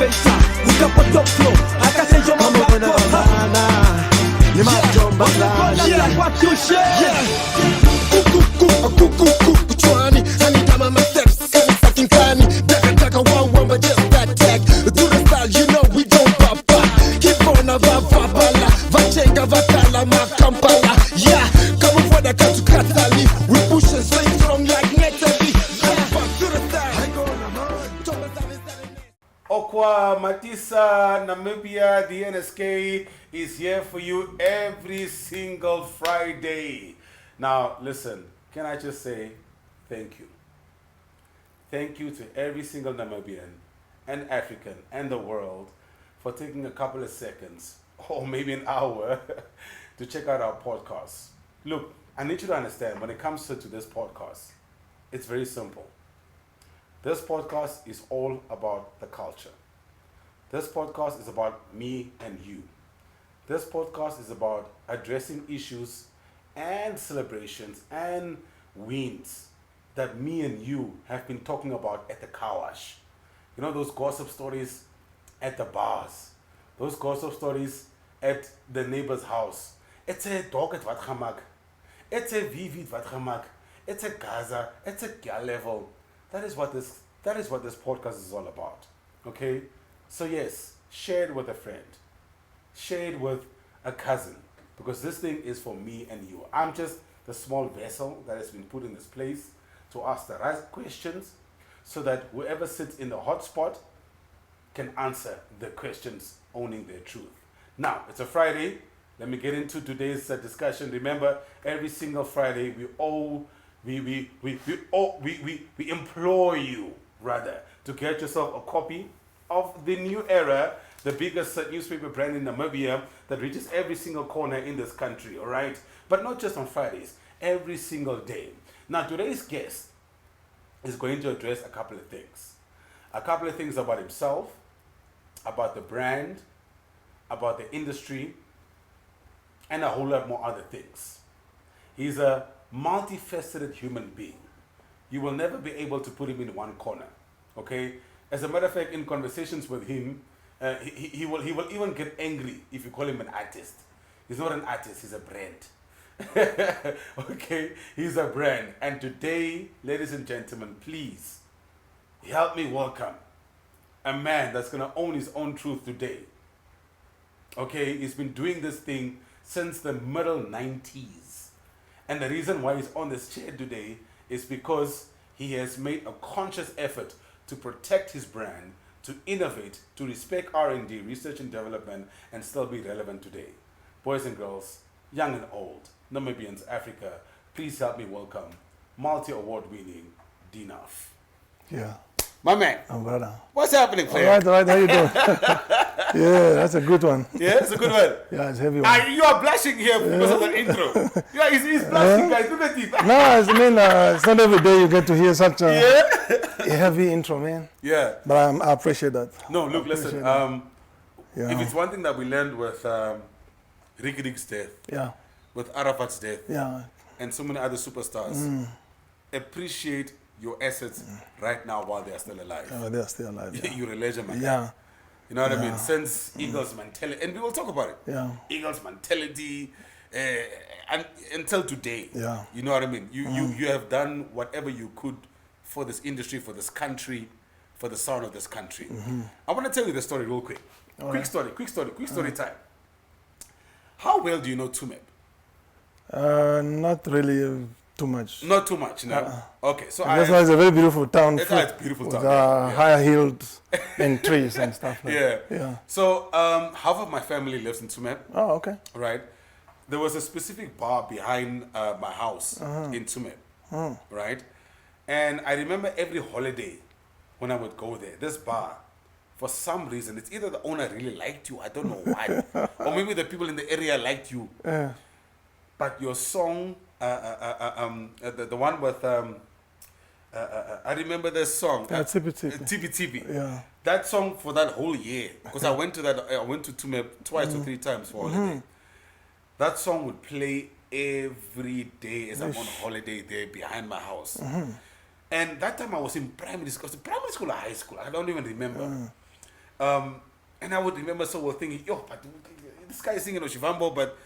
inventor. We got a top flow. I can say you're my yeah. What you share? Chwani, anytime I'm a steps, fucking tiny. Taka one, but just that tag. To the style, you know we don't papa. Keep on a vapala, vachenga vatala, makampala. Yeah, come for the cat to Katali. We push and stay strong like Netabi. Okwa Matisa Namibia, the NSK is here for you every single Friday. Now, listen, can I just say thank you? Thank you to every single Namibian and African and the world for taking a couple of seconds or maybe an hour to check out our podcast. Look, I need you to understand when it comes to this podcast, it's very simple. This podcast is all about the culture. This podcast is about me and you. This podcast is about addressing issues and celebrations and wins that me and you have been talking about at the car wash. You know those gossip stories at the bars, those gossip stories at the neighbor's house. It's a dog at Watchamak, it's a Vivi at Watchamak, it's a Gaza, it's a gal level. That is what this podcast is all about. Okay? So yes, share it with a friend. Share it with a cousin. Because this thing is for me and you. I'm just the small vessel that has been put in this place to ask the right questions so that whoever sits in the hot spot can answer the questions owning their truth. Now, it's a Friday. Let me get into today's discussion. Remember, every single Friday we implore you rather to get yourself a copy of the New Era, the biggest newspaper brand in Namibia that reaches every single corner in this country, all right? But not just on Fridays, every single day. Now, today's guest is going to address a couple of things. A couple of things about himself, about the brand, about the industry, and a whole lot more other things. He's a multifaceted human being. You will never be able to put him in one corner, okay? As a matter of fact, in conversations with him, he will even get angry if you call him an artist. He's not an artist, he's a brand. Okay, he's a brand. And today, ladies and gentlemen, please help me welcome a man that's gonna own his own truth today. Okay, he's been doing this thing since the middle 90s. And the reason why he's on this chair today is because he has made a conscious effort to protect his brand, to innovate, to respect R&D, research and development, and still be relevant today. Boys and girls, young and old, Namibians, Africa, please help me welcome multi-award winning D-Naff. Yeah. My man. Oh, brother. What's happening, player? All right, how you doing? Yeah, that's a good one. Yeah, it's a good one. Yeah, it's a heavy one. You are blushing here because of the intro. Yeah, he's blushing, guys. Look at it. No, it's not every day you get to hear such a heavy intro, man. Yeah. But I appreciate that. No, look, listen. If it's one thing that we learned with Rick's death, with Arafat's death, and so many other superstars, appreciate your assets right now while they are still alive. Oh, they are still alive. Yeah. You're a legend, man. Yeah. You know what I mean? Since Eagles mentality, and we will talk about it. Yeah. Eagles mentality, and until today. Yeah. You know what I mean? You have done whatever you could for this industry, for this country, for the sound of this country. I want to tell you the story real quick. Quick story time. How well do you know Tumeb? Not really too much. Not too much, no? Okay, so That's why it's a very beautiful town. It's a beautiful with town. higher hills and trees and stuff like Yeah. Yeah. So half of my family lives in Tumeb. Oh, okay. Right. There was a specific bar behind my house in Tumeb. Right. And I remember every holiday when I would go there, this bar, for some reason, it's either the owner really liked you, I don't know why, or maybe the people in the area liked you. But your song, the one with, I remember this song. Tipi Tipi. Tipi Tipi. Yeah. That song for that whole year, because I went to Tumeb twice or three times for holiday. That song would play every day as I'm on holiday there behind my house. And that time I was in primary school or high school, I don't even remember. And I would remember so well thinking, yo, but this guy is singing Oshivambo, but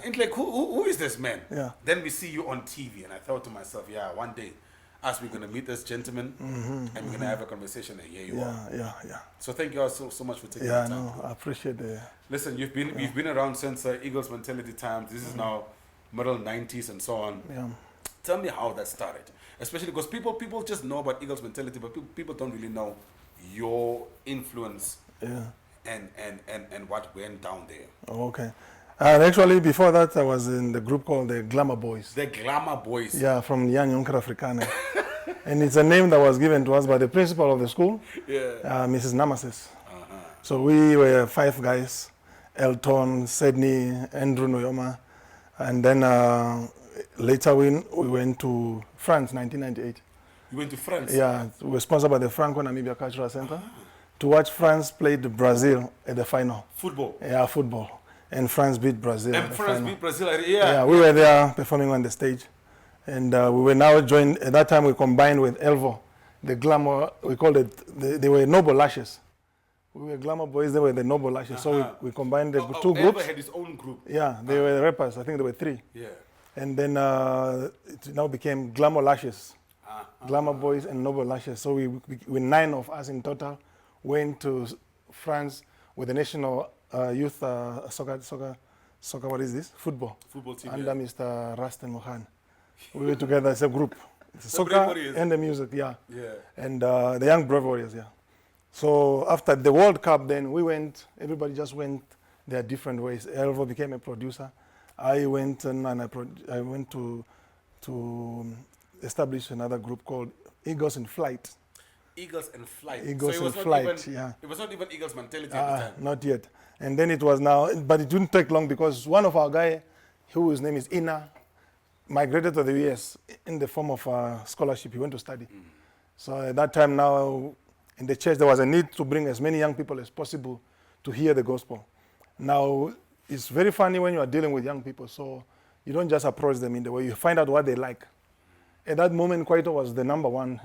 and like, who is this man? Yeah. Then we see you on TV, and I thought to myself, yeah, one day, us we're gonna meet this gentleman, and we're gonna have a conversation, and here you are. Yeah. So thank you all so much for taking Yeah, the time. no, I appreciate it. Listen, you've been around since Eagles mentality times. This is now middle 90s and so on. Yeah. Tell me how that started, especially because people just know about Eagles mentality, but people don't really know your influence and what went down there. Oh, okay. Actually, before that, I was in the group called the Glamour Boys. The Glamour Boys. Yeah, from Young Yonker Afrikaner. And it's a name that was given to us by the principal of the school, Mrs. Namasis. So we were 5 guys, Elton, Sydney, Andrew Noyoma, and then later we went to France, 1998. You went to France? Yeah, we were sponsored by the Franco-Namibia Cultural Center to watch France play Brazil at the final. Football? Yeah, football. And France beat Brazil. And France beat Brazil, yeah, we were there performing on the stage. And we were now joined, at that time we combined with Elvo, the Glamour, we called it, they were Noble Lashes. We were Glamour Boys, they were the Noble Lashes. So we combined the two groups. Elvo had his own group? Yeah, they were rappers, I think there were 3. Yeah. And then it now became Glamour Lashes. Glamour Boys and Noble Lashes. So we 9 of us in total went to France with the national youth soccer, what is this? Football team. Under Mr. Rastan Mohan. We were together as a group. It's soccer and the music, yeah. And the Young Brave Warriors, yeah. So after the World Cup, then we went, everybody just went their different ways. Elvo became a producer. I went and I went to establish another group called Eagles in Flight. Eagles in Flight. Eagles in Flight, yeah. It was not even Eagles mentality at the time. Not yet. And then it was now, but it didn't take long because one of our guy, whose name is Ina, migrated to the US in the form of a scholarship. He went to study. So at that time now, in the church, there was a need to bring as many young people as possible to hear the gospel. Now, it's very funny when you are dealing with young people, so you don't just approach them in the way, you find out what they like. At that moment, Kwaito was the #1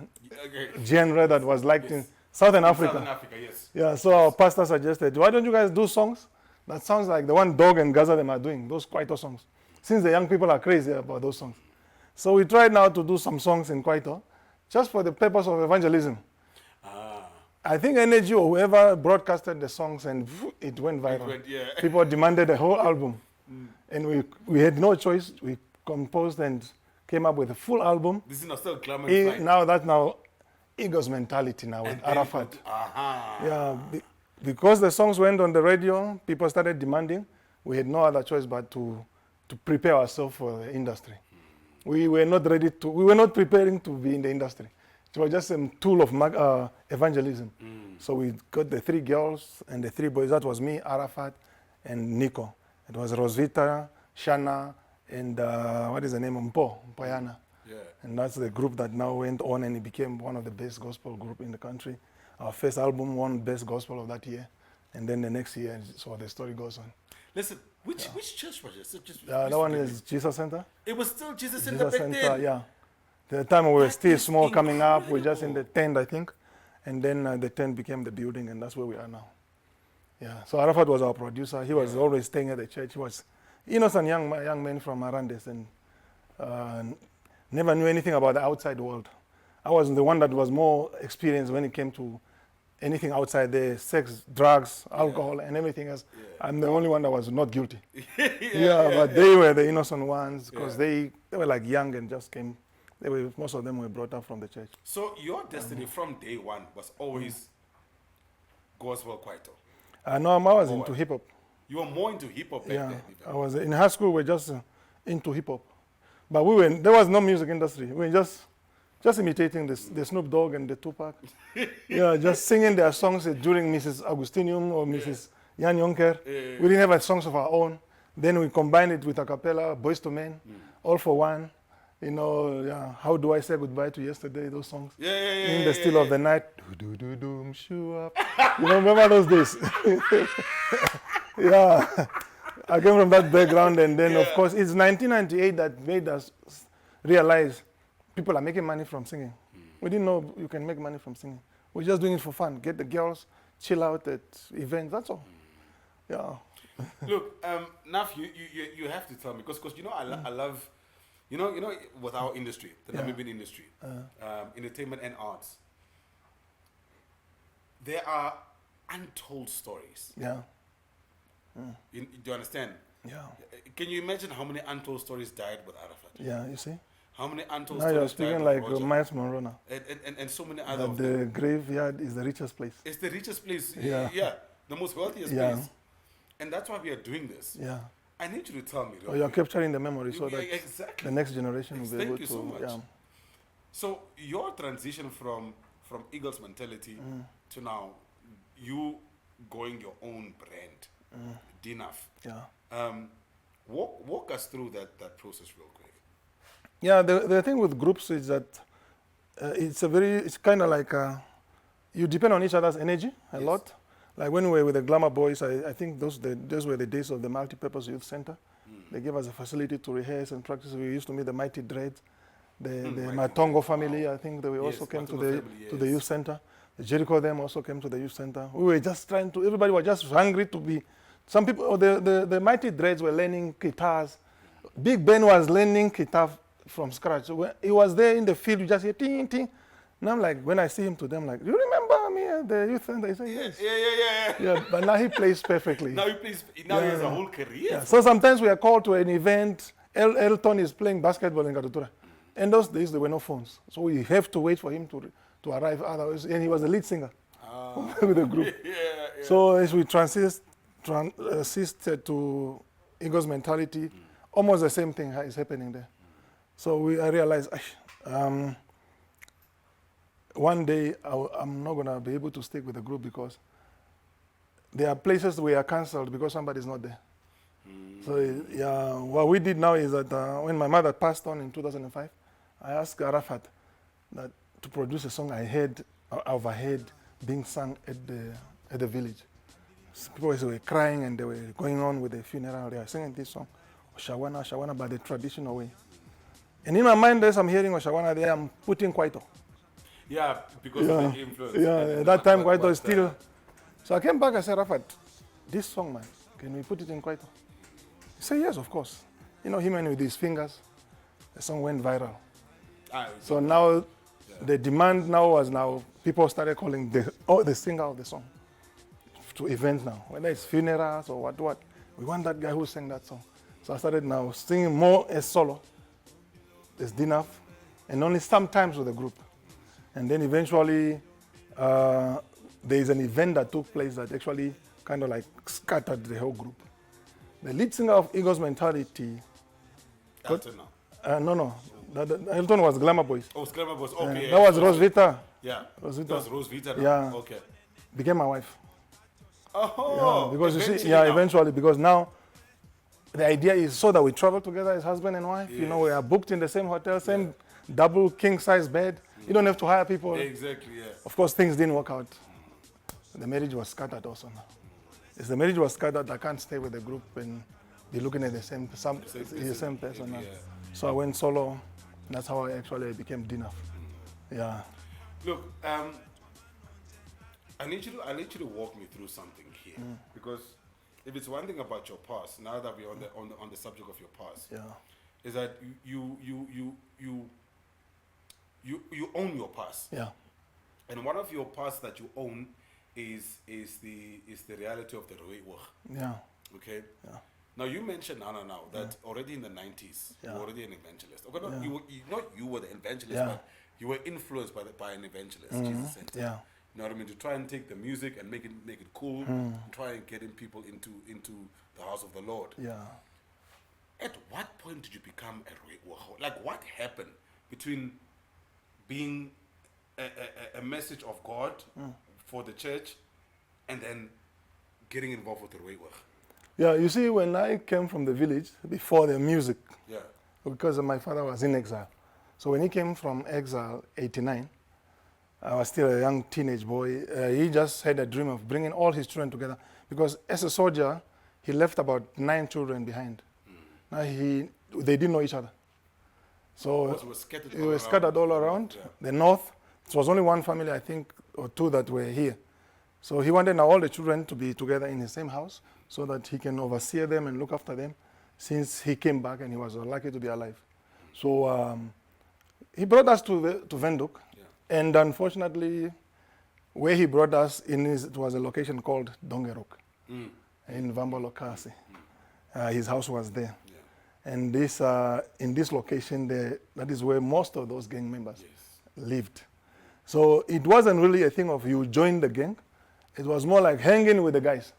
genre that was liked in Southern Africa. Southern Africa, yes. Yeah, so our pastor suggested, why don't you guys do songs? That sounds like the one Dog and Gaza them are doing, those Kwaito songs. Since the young people are crazy about those songs. So we tried now to do some songs in Kwaito, just for the purpose of evangelism. I think Energy or whoever broadcasted the songs and it went viral. People demanded a whole album. And we had no choice. We composed and came up with a full album. This is not still Glamour. Now that's now Eagles mentality now with Arafat. Yeah, because the songs went on the radio, people started demanding. We had no other choice but to prepare ourselves for the industry. We were not preparing to be in the industry. It was just a tool of evangelism. So we got the 3 girls and the 3 boys. That was me, Arafat, and Nico. It was Rosita, Shana, and what is the name? Mpoyana. Yeah. And that's the group that now went on and it became one of the best gospel group in the country. Our first album won best gospel of that year. And then the next year, so the story goes on. Listen, which church was it? That one is Jesus Center. It was still Jesus Center back then? Yeah. The time we were still small coming up, we're just in the tent, I think. And then the tent became the building, and that's where we are now. Yeah, so Arafat was our producer. He was always staying at the church. He was innocent young man from Arandes and never knew anything about the outside world. I was the one that was more experienced when it came to anything outside there, sex, drugs, alcohol, and everything else. I'm the only one that was not guilty. But they were the innocent ones because they were like young and just came. Most of them were brought up from the church. So your destiny from day one was always gospel Kwaito? No, I was into hip hop. You were more into hip hop back then? I was in high school. We were just into hip hop, but there was no music industry. We were just imitating the Snoop Dogg and the Tupac. Just singing their songs during Mrs. Augustinium or Mrs. Jan Jonker. We didn't have songs of our own. Then we combined it with a cappella, Boys to Men, All for One. You know, How Do I Say Goodbye to Yesterday, those songs. In the Still of the Night. Do-do-do-doom, shoe up. You know, remember those days? I came from that background, and then, of course, it's 1998 that made us realize people are making money from singing. We didn't know you can make money from singing. We're just doing it for fun. Get the girls chill out at events. That's all. Yeah. Look, Naff, you have to tell me because you know I love, you know with our industry, the Namibian industry, entertainment and arts, there are untold stories. Yeah. Do you understand? Yeah. Can you imagine how many untold stories died with Arafat? Yeah. You see. How many untold Now you're stories died speaking with like Roger? Miles Monroe now. And so many other That of them. the graveyard is the richest place. It's the richest place. Yeah. Yeah. The most wealthiest Yeah. place. And that's why we are doing this. Yeah. I need you to tell me. Oh, you're capturing the memory so Yeah, that exactly. the next generation will be Thank able you to. so much. Yeah. So your transition from Eagles mentality to now you going your own brand, D-Naff. Yeah. Walk us through that process real quick. Yeah. The thing with groups is that it's kind of like you depend on each other's energy a Yes. lot. Like when we were with the Glamour Boys, I think those were the days of the multi-purpose youth center. They gave us a facility to rehearse and practice. We used to meet the Mighty Dreads, the Matongo family. I think they also came to Matongo the family, the yes. youth center. The Jericho them also came to the youth center. We were just trying to. Everybody was just hungry to be. Some people, the Mighty Dreads were learning guitars. Big Ben was learning guitar from scratch. So when he was there in the field, you just hear ting ting. And I'm like, when I see him to them, like, you remember me at the youth center? He said, yes. Yeah, but now he plays perfectly. Now he plays. Now he has a whole career. Yeah. So sometimes we are called to an event. Elton is playing basketball in Katutura. In those days, there were no phones. So we have to wait for him to arrive. Otherwise, and he was the lead singer with the group. So as we transited to Eagles mentality, almost the same thing is happening there. So I realized, one day I'm not going to be able to stick with the group because there are places we are cancelled because somebody's not there. So yeah, what we did now is that when my mother passed on in 2005, I asked Arafat that to produce a song I overheard being sung at the village. People were crying and they were going on with the funeral. They were singing this song, Shawana, Shawana, by the traditional way. And in my mind, as I'm hearing Shawana there, I'm putting Kwaito. Yeah, because of the influence. Yeah, at that time Kwaito is still. So I came back, I said, Arafat, this song, man, can we put it in Kwaito? He said, yes, of course. You know, him and with his fingers, the song went viral. So now, the demand now was people started calling the singer of the song to events now. Whether it's funerals or what. We want that guy who sang that song. So I started now singing more as solo. There's D-Naff, and only sometimes with a group. And then eventually, there is an event that took place that actually kind of like scattered the whole group. The lead singer of Eagles Mentality. Elton now. No. Elton was Glamour Boys. Oh, it's Glamour Boys. Okay. That was Rosita. Yeah. Rosita. That was Rosita. Yeah. Okay. Became my wife. Oh. Yeah, because you see, now. eventually, because now the idea is so that we travel together as husband and wife. Yes. You know, we are booked in the same hotel, same double king size bed. You don't have to hire people. Exactly, yeah. Of course, things didn't work out. The marriage was scattered also now. If the marriage was scattered, I can't stay with the group and be looking at the same person now. So I went solo. That's how I actually became D-Naff. Yeah. Look, I need you to walk me through something here, because if it's one thing about your past, now that we're on the subject of your past, is that you own your past. Yeah. And one of your pasts that you own is the reality of the Rework. Yeah. Okay. Yeah. Now you mentioned now that already in the 90s you were already an evangelist. Okay, not you were the evangelist, but you were influenced by an evangelist, Jesus Center. Yeah. You know what I mean? To try and take the music and make it cool, and try and getting people into the house of the Lord. Yeah. At what point did you become a Rework? Like, what happened between being a message of God for the church and then getting involved with the Rework? Yeah, you see, when I came from the village, before the music, because my father was in exile. So when he came from exile, 89, I was still a young teenage boy. He just had a dream of bringing all his children together. Because as a soldier, he left about 9 children behind. Now they didn't know each other. So we were scattered all around. The north, it was only one family, I think, or two that were here. So he wanted now all the children to be together in the same house so that he can oversee them and look after them since he came back and he was lucky to be alive. So he brought us to Windhoek. Yeah. And unfortunately, where he brought us it was a location called Dongerok in Vambolokasi. His house was there. Yeah. And in this location, that is where most of those gang members lived. So it wasn't really a thing of you join the gang. It was more like hanging with the guys.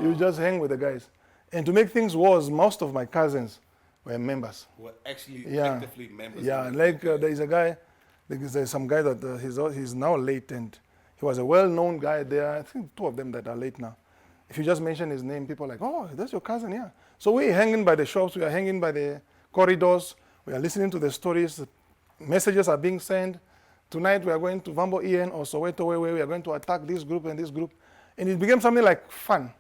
You just hang with the guys. And to make things worse, most of my cousins were members. Were actually actively members. Yeah, like there's a guy, there's some guy that he's now late, and he was a well-known guy there. I think two of them that are late now. If you just mention his name, people are like, oh, that's your cousin, yeah. So we're hanging by the shops, we are hanging by the corridors, we are listening to the stories, messages are being sent. Tonight we are going to Vambo Ian or Soweto where we are going to attack this group and this group. And it became something like fun,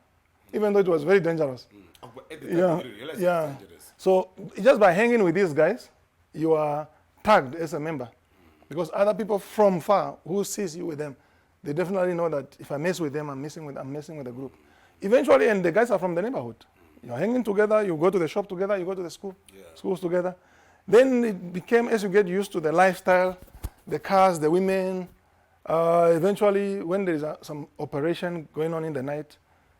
even though it was very dangerous. Oh, but at the time you didn't realize it was dangerous. So just by hanging with these guys, you are tagged as a member. Because other people from far who sees you with them, they definitely know that if I mess with them, I'm messing with the group. Eventually, and the guys are from the neighborhood. You're hanging together, you go to the shop together, you go to the schools together. Then it became, as you get used to the lifestyle, the cars, the women, eventually when there is some operation going on in the night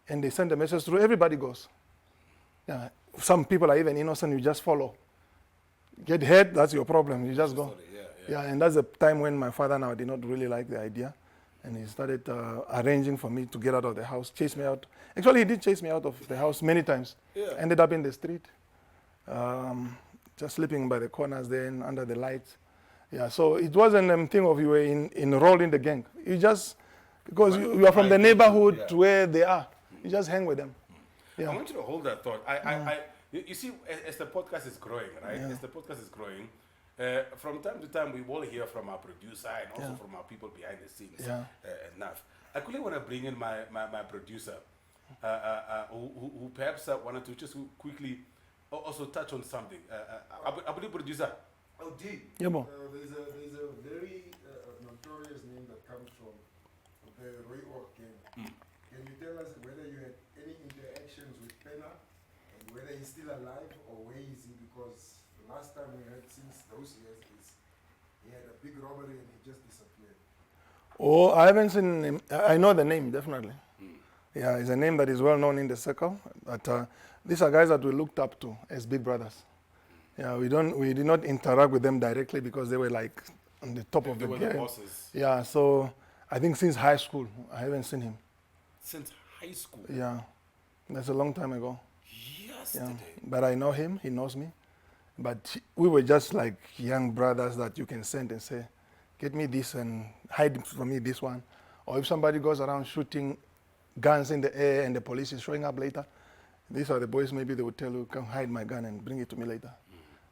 and they send a message through, everybody goes. Yeah. Some people are even innocent, you just follow. Get hurt, that's your problem, you just go. Yeah, and that's the time when my father now did not really like the idea. And he started arranging for me to get out of the house, chase me out. Actually, he did chase me out of the house many times. Yeah. Ended up in the street, just sleeping by the corners then, under the lights. Yeah, so it wasn't a thing of you were enrolled in the gang. You just, because you are from the neighborhood to where they are, you just hang with them. Yeah. I want you to hold that thought. You see, as the podcast is growing, right? As the podcast is growing, from time to time, we will hear from our producer and also from our people behind the scenes. Enough. I quickly want to bring in my producer, who perhaps wanted to just quickly also touch on something. I believe producer. Oh, D. Yeah, there's a very notorious name that comes from the Rework game. Can you tell us whether you had any interactions with Penna and whether he's still alive or where is he? Because the last time we heard since those years is he had a big robbery and he just disappeared. Oh, I haven't seen him. I know the name, definitely. Yeah, it's a name that is well known in the circle. But these are guys that we looked up to as big brothers. Yeah, we did not interact with them directly because they were like on the top of the game. They were the bosses. Yeah, so I think since high school, I haven't seen him. Since high school? Yeah, that's a long time ago. Yesterday. Yeah. But I know him, he knows me. But we were just like young brothers that you can send and say, get me this and hide from me this one. Or if somebody goes around shooting guns in the air and the police is showing up later, these are the boys, maybe they would tell you, come hide my gun and bring it to me later.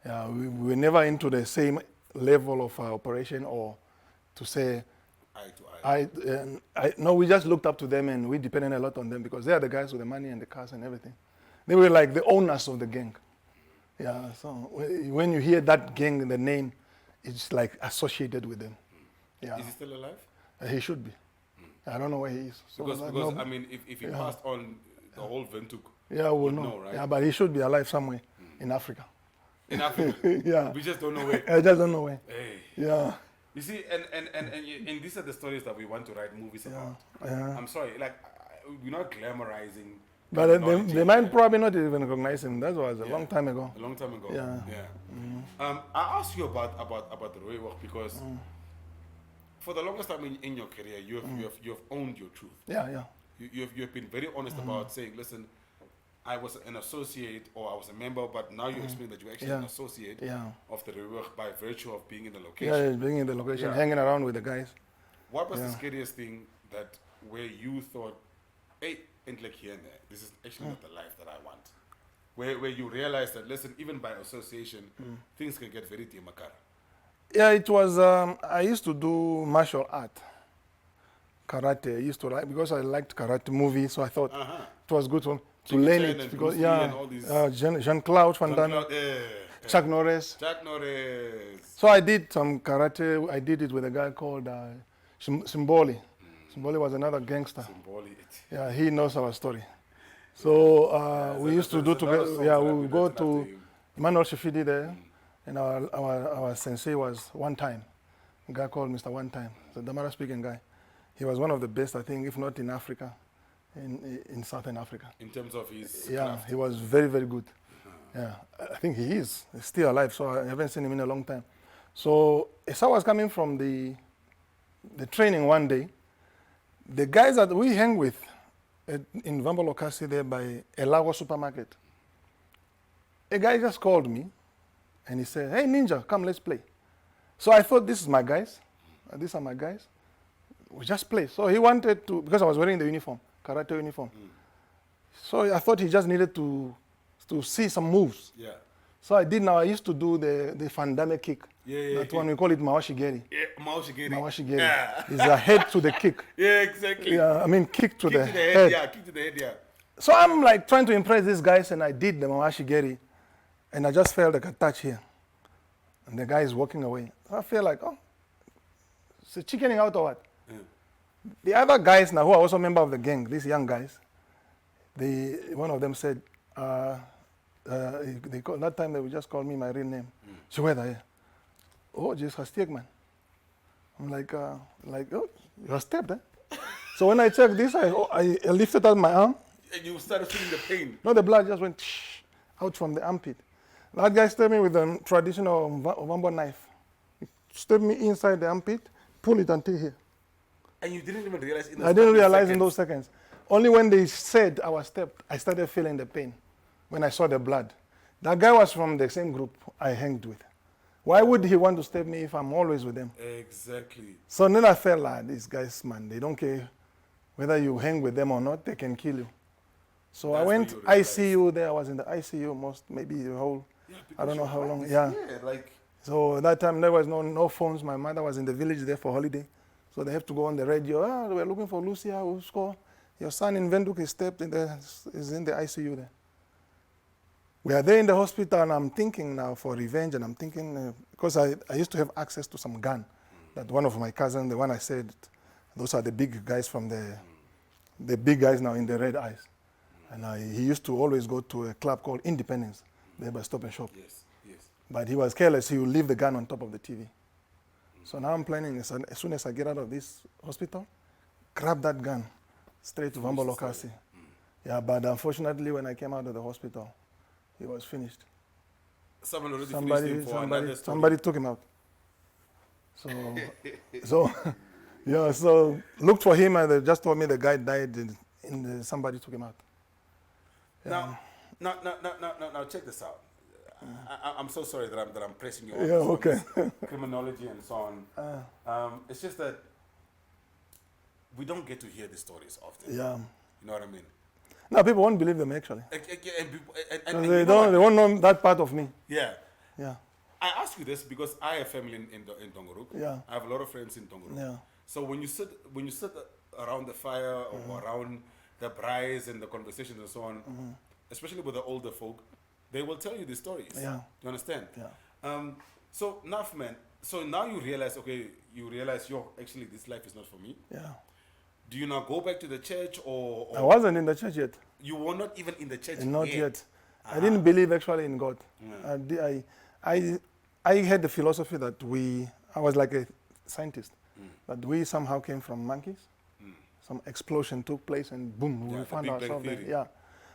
Yeah, we were never into the same level of operation or to say, eye to eye. No, we just looked up to them and we depended a lot on them because they are the guys with the money and the cars and everything. They were like the owners of the gang. Yeah, so when you hear that gang, the name, it's like associated with them. Yeah. Is he still alive? He should be. I don't know where he is. So because I mean, if he passed on, the whole Windhoek we'll know. Right? Yeah, but he should be alive somewhere in Africa. In Africa? Yeah. We just don't know where. I just don't know where. Hey. Yeah. You see, and these are the stories that we want to write movies about. Yeah. I'm sorry, like, we're not glamorizing. But they might probably not even recognize him. That was a long time ago. A long time ago. Yeah. I asked you about the Rework because for the longest time in your career, you have owned your truth. Yeah. You have been very honest about saying, listen, I was an associate or I was a member, but now you explain that you're actually an associate of the Rework by virtue of being in the location. Yeah, being in the location, hanging around with the guys. What was the scariest thing that where you thought, hey, and like here and there, this is actually not the life that I want? Where you realize that, listen, even by association, things can get very demakara. Yeah, it was, I used to do martial art, karate. I used to like, because I liked karate movies, so I thought it was good to learn it. Because, Jean-Claude Van Damme, Chuck Norris. So I did some karate. I did it with a guy called Simboli. Simboli was another gangster. Simboli. Yeah, he knows our story. So we used to do there's a lot of together. songs Yeah, that we have would been go written after to him. Emmanuel Shifidi there, and our sensei was One Time, a guy called Mr. One Time, the Damara speaking guy. He was one of the best, I think, if not in Africa, in Southern Africa. In terms of his Yeah, craft. he was very, very good. Yeah, I think he is. He's still alive, so I haven't seen him in a long time. So as I was coming from the training one day, the guys that we hang with in Vambo Lokasi there by Elago supermarket, a guy just called me and he said, "Hey Ninja, come let's play." So I thought, this is my guys. These are my guys. We just play. So he wanted to, because I was wearing the uniform, karate uniform. So I thought he just needed to see some moves. Yeah. So I did now. I used to do the Fandame kick. Yeah, That one, we call it Mawashigeri. Yeah, Mawashigeri. Mawashigeri. Yeah. It's a head to the kick. Yeah, exactly. Yeah, I mean kick to Kick the to the head. head. Yeah, kick to the head, yeah. So I'm like trying to impress these guys, and I did the Mawashigeri, and I just felt like a touch here. And the guy is walking away. So I feel like, oh, it's a chickening out or what? The other guys now, who are also member of the gang, these young guys, one of them said, that time they would just call me my real name. Chiweda, yeah. Oh, just a stick, man. I'm like, oh, you're stepped, eh? So when I checked this, I lifted out my arm. And you started feeling the pain. No, the blood just went out from the armpit. That guy stabbed me with a traditional Vambo knife. He stabbed me inside the armpit, pull it until here. And you didn't even realize in those I didn't realize seconds. in those seconds. Only when they said I was stepped, I started feeling the pain when I saw the blood. That guy was from the same group I hanged with. Why would he want to stab me if I'm always with them? Exactly. So then I felt like, these guys, man, they don't care whether you hang with them or not, they can kill you. So I That's went when you realized. ICU there. I was in the ICU maybe the whole, I don't know how long. Yeah. Like, So at that time there was no phones. My mother was in the village there for holiday. So they have to go on the radio. We're looking for Lucia, Usko. Your son in Venduk is in the ICU there. We are there in the hospital, and I'm thinking now for revenge, and I'm thinking, because I used to have access to some gun that one of my cousins, the one I said, those are the big guys from the big guys now in the red eyes. And he used to always go to a club called Independence, there by Stop and Shop. yes, yes. But he was careless. He would leave the gun on top of the TV. So now I'm planning, as soon as I get out of this hospital, grab that gun straight to Vambo Lokasi. Yeah, but unfortunately, when I came out of the hospital, he was finished. Someone already finished him for another story. Somebody took him out. So, yeah, so looked for him, and they just told me the guy died, somebody took him out. Now, check this out. I'm so sorry that I'm pressing you on Yeah, this, on okay. this criminology and so on. It's just that we don't get to hear these stories often. Yeah. You know what I mean? No, people won't believe them actually. And They you know they what? won't know that part of me. Yeah. Yeah. I ask you this because I have family in Tongoruk. Yeah. I have a lot of friends in Tongoruk. Yeah. So when you sit around the fire or around the braais and the conversations and so on, especially with the older folk, they will tell you these stories. Yeah. Do you understand? Yeah. So Naff, man, so now you realize, actually this life is not for me. Yeah. Do you now go back to the church or I wasn't in the church yet. you were not even in the church Not yet. I didn't believe actually in God. I had the philosophy that I was like a scientist, that we somehow came from monkeys. Some explosion took place and boom, Yeah, we the found Big Bang ourselves there. Theory. Yeah.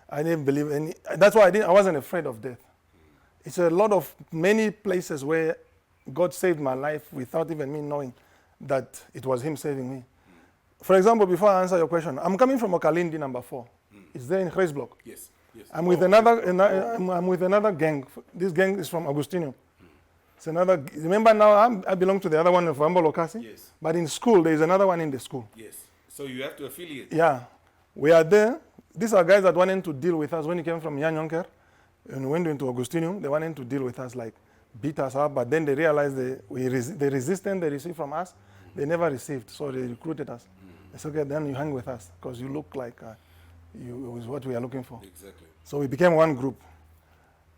I didn't believe any, that's why I wasn't afraid of death. It's many places where God saved my life without even me knowing that it was Him saving me. For example, before I answer your question, I'm coming from Okalindi number 4. It's there in Kreisblock. Yes. Yes. I'm with I'm with another gang. This gang is from Agustino. It's another. Remember now, I belong to the other one of Vambo Lokasi. Yes. But in school, there is another one in the school. Yes. So you have to affiliate. Yeah, we are there. These are guys that wanted to deal with us when we came from Yanyonker and went into Agustinium. They wanted to deal with us, like beat us up. But then they realized the resistance they received from us, they never received. So they recruited us. They said, okay, then you hang with us because you look like you is what we are looking for. Exactly. So we became one group.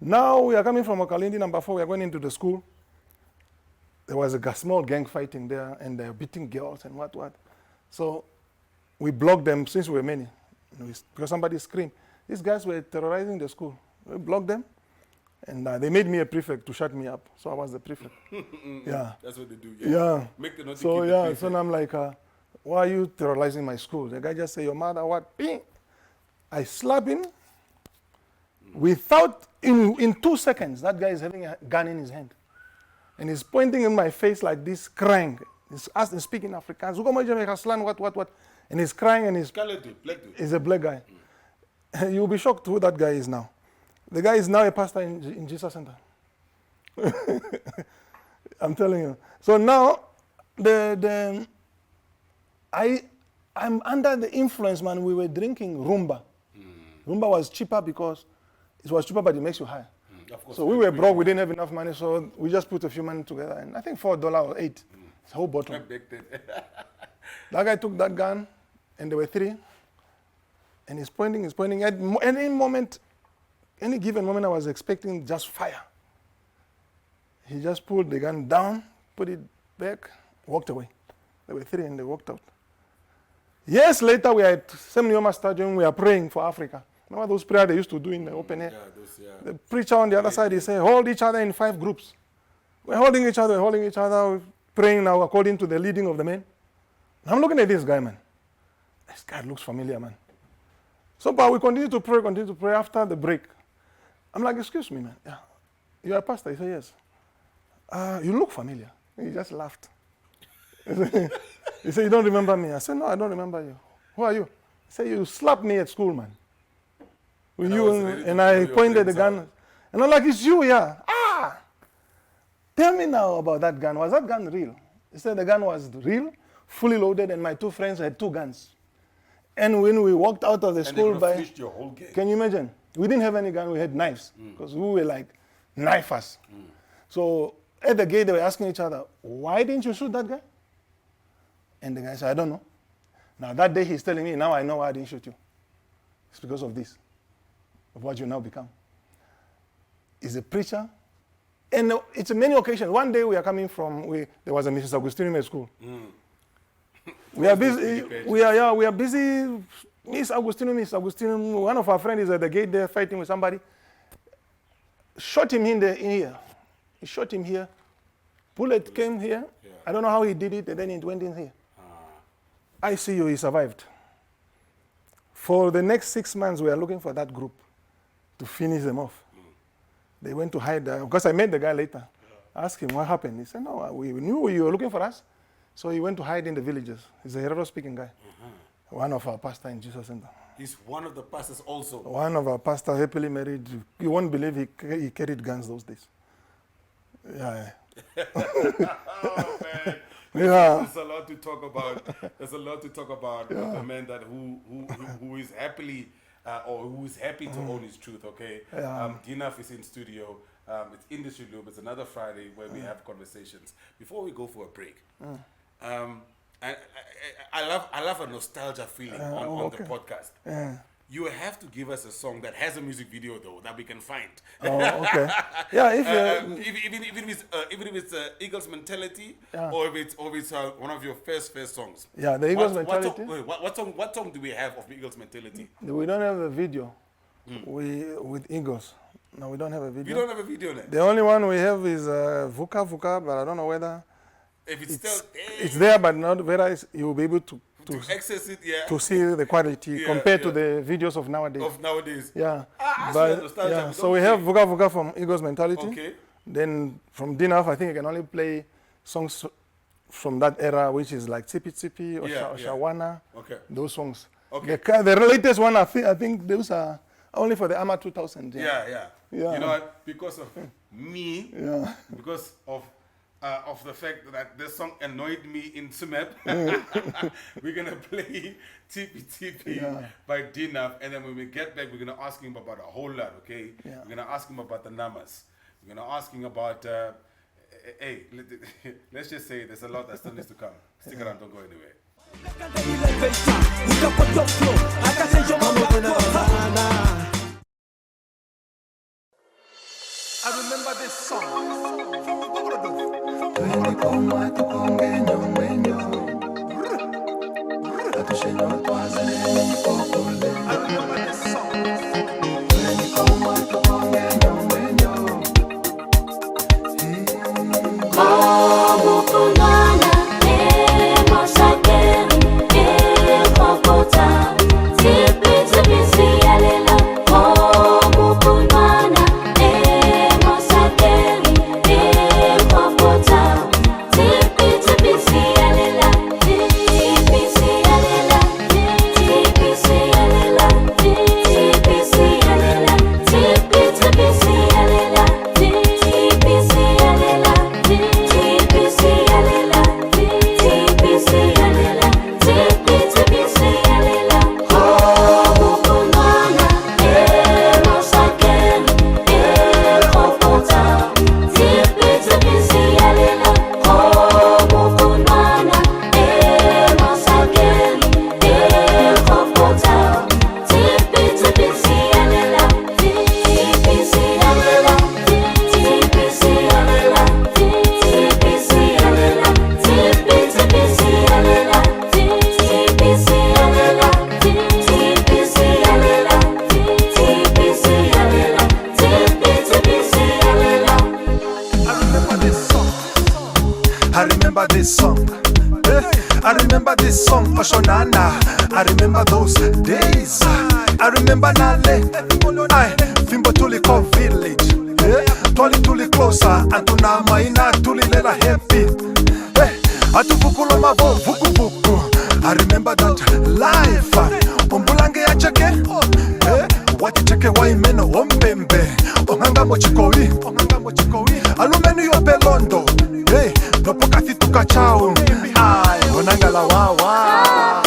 Now we are coming from Okalindi number 4. We are going into the school. There was a small gang fighting there, and they're beating girls and what. So we blocked them since we were many. Because somebody screamed. These guys were terrorizing the school. We blocked them, and they made me a prefect to shut me up. So I was the prefect. Yeah. That's what they do. Yeah. Make the note So keep yeah, the so now I'm like, why are you terrorizing my school? The guy just say, your mother, what? Bing. I slap him. Without, in 2 seconds, that guy is having a gun in his hand. And he's pointing in my face like this, crying. He's speaking Afrikaans. What? And he's crying and he's... Scarlet dude, black dude. He's a black guy. You'll be shocked who that guy is now. The guy is now a pastor in Jesus Center. I'm telling you. So now, I'm under the influence, man. We were drinking rumba. Rumba was cheaper because it was cheaper, but it makes you high. Of course, so we were broke. We didn't have enough money, so we just put a few money together, and I think $4 or $8. It's a whole bottle. That guy took that gun, and there were 3, and he's pointing. At any given moment, I was expecting just fire. He just pulled the gun down, put it back, walked away. There were 3, and they walked out. Years later, we are at Semnioma Stadium. We are praying for Africa. Remember those prayers they used to do in the open air? The preacher on the other side, he said, hold each other in 5 groups. We're holding each other, we're praying now according to the leading of the men. I'm looking at this guy, man. This guy looks familiar, man. So, but we continue to pray after the break. I'm like, excuse me, man. Yeah. You're a pastor? He said, yes. You look familiar. He just laughed. He said, you don't remember me? I said, no, I don't remember you. Who are you? He said, you slapped me at school, man. With you, and I pointed the gun. And I'm like, it's you, yeah. Tell me now about that gun. Was that gun real? He said the gun was real, fully loaded, and my 2 friends had 2 guns. And when we walked out of the school, your whole gang. Can you imagine? We didn't have any gun, we had knives, because we were like knifers. So at the gate, they were asking each other, why didn't you shoot that guy? And the guy said, I don't know. Now that day he's telling me, now I know why I didn't shoot you. It's because of this, of what you now become. He's a preacher. And it's many occasions. One day we are coming from, there was a Mrs. Augustine in my school. We are busy, we are busy. Miss Augustine, one of our friends is at the gate there fighting with somebody. Shot him in here. He shot him here. Bullet came here. Yeah. I don't know how he did it, and then it went in here. I see you, he survived. For the next 6 months, we are looking for that group to finish them off. They went to hide, because I met the guy later. I asked him what happened. He said, no, we knew you were looking for us. So he went to hide in the villages. He's a Herero-speaking guy. One of our pastors in Jesus Center. He's one of the pastors also. One of our pastors, happily married. You won't believe he carried guns those days. Yeah. Oh, man. Yeah. There's a lot to talk about. There's a lot to talk about with a man that who is happily or who is happy to own his truth. Okay. D-Naff is in studio. It's Industry Loop. It's another Friday where we have conversations. Before we go for a break, I love a nostalgia feeling on the podcast. Yeah. You have to give us a song that has a music video though that we can find. Oh, okay. Yeah, even if it's Eagles Mentality, or if it's one of your first songs. Yeah, the Eagles Mentality. What song do we have of Eagles Mentality? We don't have a video. With Eagles. No, we don't have a video. You don't have a video now? The only one we have is Vuka Vuka, but I don't know whether if it's still there. It's there, but not whether you'll be able to access it, to see the quality compared to the videos of nowadays. Yeah. So we have Vuka Vuka from Eagles Mentality. Okay. Then from D-Naff, I think I can only play songs from that era, which is like Tsipi Tsipi or Shawana. Okay. Those songs. Okay. The latest one, I think those are only for the AMA 2000. Yeah. You know what? Because of me, because of the fact that this song annoyed me in Sumep, we're going to play Tipi Tipi by D-Naff, and then when we get back, we're going to ask him about a whole lot, okay? Yeah. We're going to ask him about the numbers. We're going to ask him about, hey, let's just say there's a lot that still needs to come. Stick around, don't go anywhere. I remember this song. remember this song, Oshonana. I remember those days. I remember Nale. I Fimbo Tuliko village. Tuli closer. Antuna Maina Tuli Lela happy. Atuvukulo Mavo Vuku Vuku. I remember that life. Umbulange ya cheke. Wati cheke wa imeno ompembe. Onganga mochikowi. Alumenu yo pelondo. Nopoka thituka chao. Ay, onanga la wawa.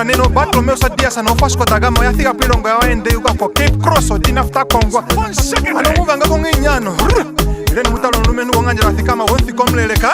Neno batlo meu sadia sa no fasco da gama ya thiga pilongo ya ende yuka ko Cape Cross o dinafta kongwa ano muvanga ko nginyano ile ni mutalo lume nuko nganjira thika ma wonthi komleleka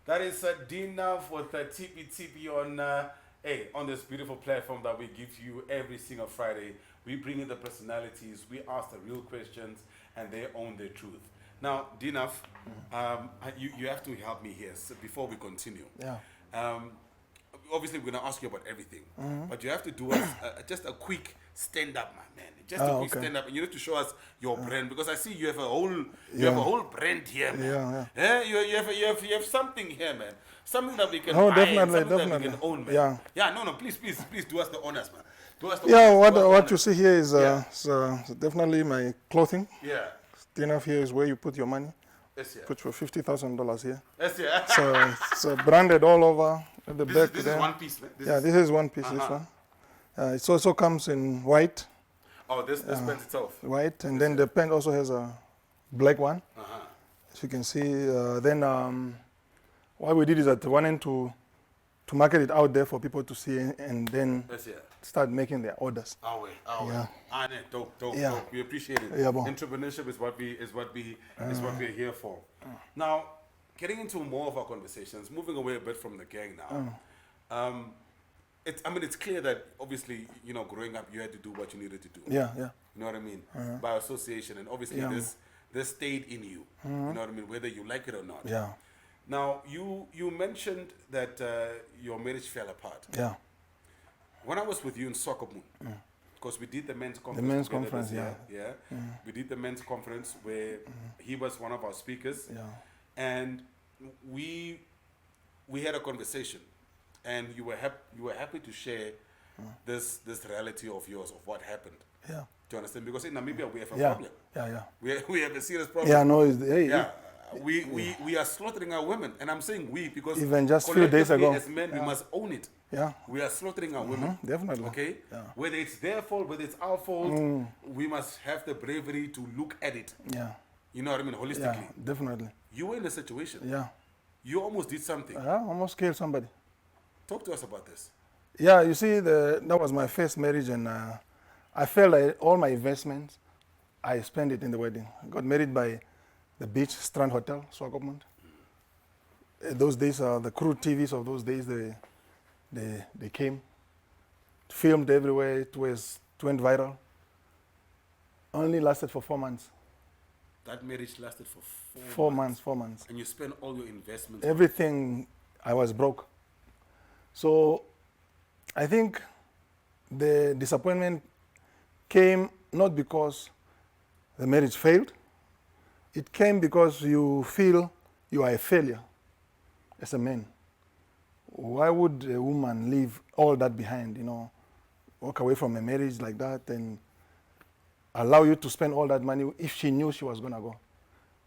That is D-Naff with TP on this beautiful platform that we give you every single Friday. We bring in the personalities, we ask the real questions, and they own their truth. Now, D-Naff, you have to help me here before we continue. Yeah. Obviously, we're going to ask you about everything, but you have to do us just a quick stand-up, my man. Just a quick stand-up, and you need to show us your brand, because I see you have a whole brand here, man. You have something here, man. Something that we can buy, something that we can own, man. No, please do us the honors, man. Do us the honors. What you see here is definitely my clothing. Yeah. D-Naff here is where you put your money. Yes, yeah. Put for $50,000 here. Yes, yeah. So it's branded all over at the back. This is one piece, man. This is one piece, this one. It also comes in white. Oh, this pant itself. White, and then the pant also has a black one. As you can see, then what we did is that we wanted to market it out there for people to see, and then start making their orders. Dope. We appreciate it. Yeah, bon. Entrepreneurship is what we're here for. Now, getting into more of our conversations, moving away a bit from the gang now. It's clear that obviously, growing up, you had to do what you needed to do. Yeah. You know what I mean? By association, and obviously this stayed in you. You know what I mean? Whether you like it or not. Yeah. Now, you mentioned that your marriage fell apart. Yeah. When I was with you in Swakopmund, because we did the men's conference. The men's together conference, this year, we did the men's conference where he was one of our speakers. Yeah. And we had a conversation, and you were happy to share this reality of yours of what happened. Yeah. Do you understand? Because in Namibia we have a Yeah. problem. Yeah. We have a serious problem. Yeah. No. We are slaughtering our women, and I'm saying we because Even just few days ago. as men we must own it. Yeah. We are slaughtering our women. Definitely. Okay. Yeah. Whether it's their fault, whether it's our fault, we must have the bravery to look at it. Yeah. You know what I mean? Holistically. Yeah. Definitely. You were in a situation. Yeah. You almost did something. I almost killed somebody. Talk to us about this. Yeah, you see, that was my first marriage, and I felt like all my investments, I spent it in the wedding. I got married by the beach Strand Hotel, Swakopmund. Those days, the crude TVs of those days, they came, filmed everywhere. It went viral. Only lasted for 4 months. That marriage lasted for 4 months. 4 months. And you spent all your investments. Everything, I was broke. So I think the disappointment came not because the marriage failed. It came because you feel you are a failure as a man. Why would a woman leave all that behind, walk away from a marriage like that and allow you to spend all that money if she knew she was going to go?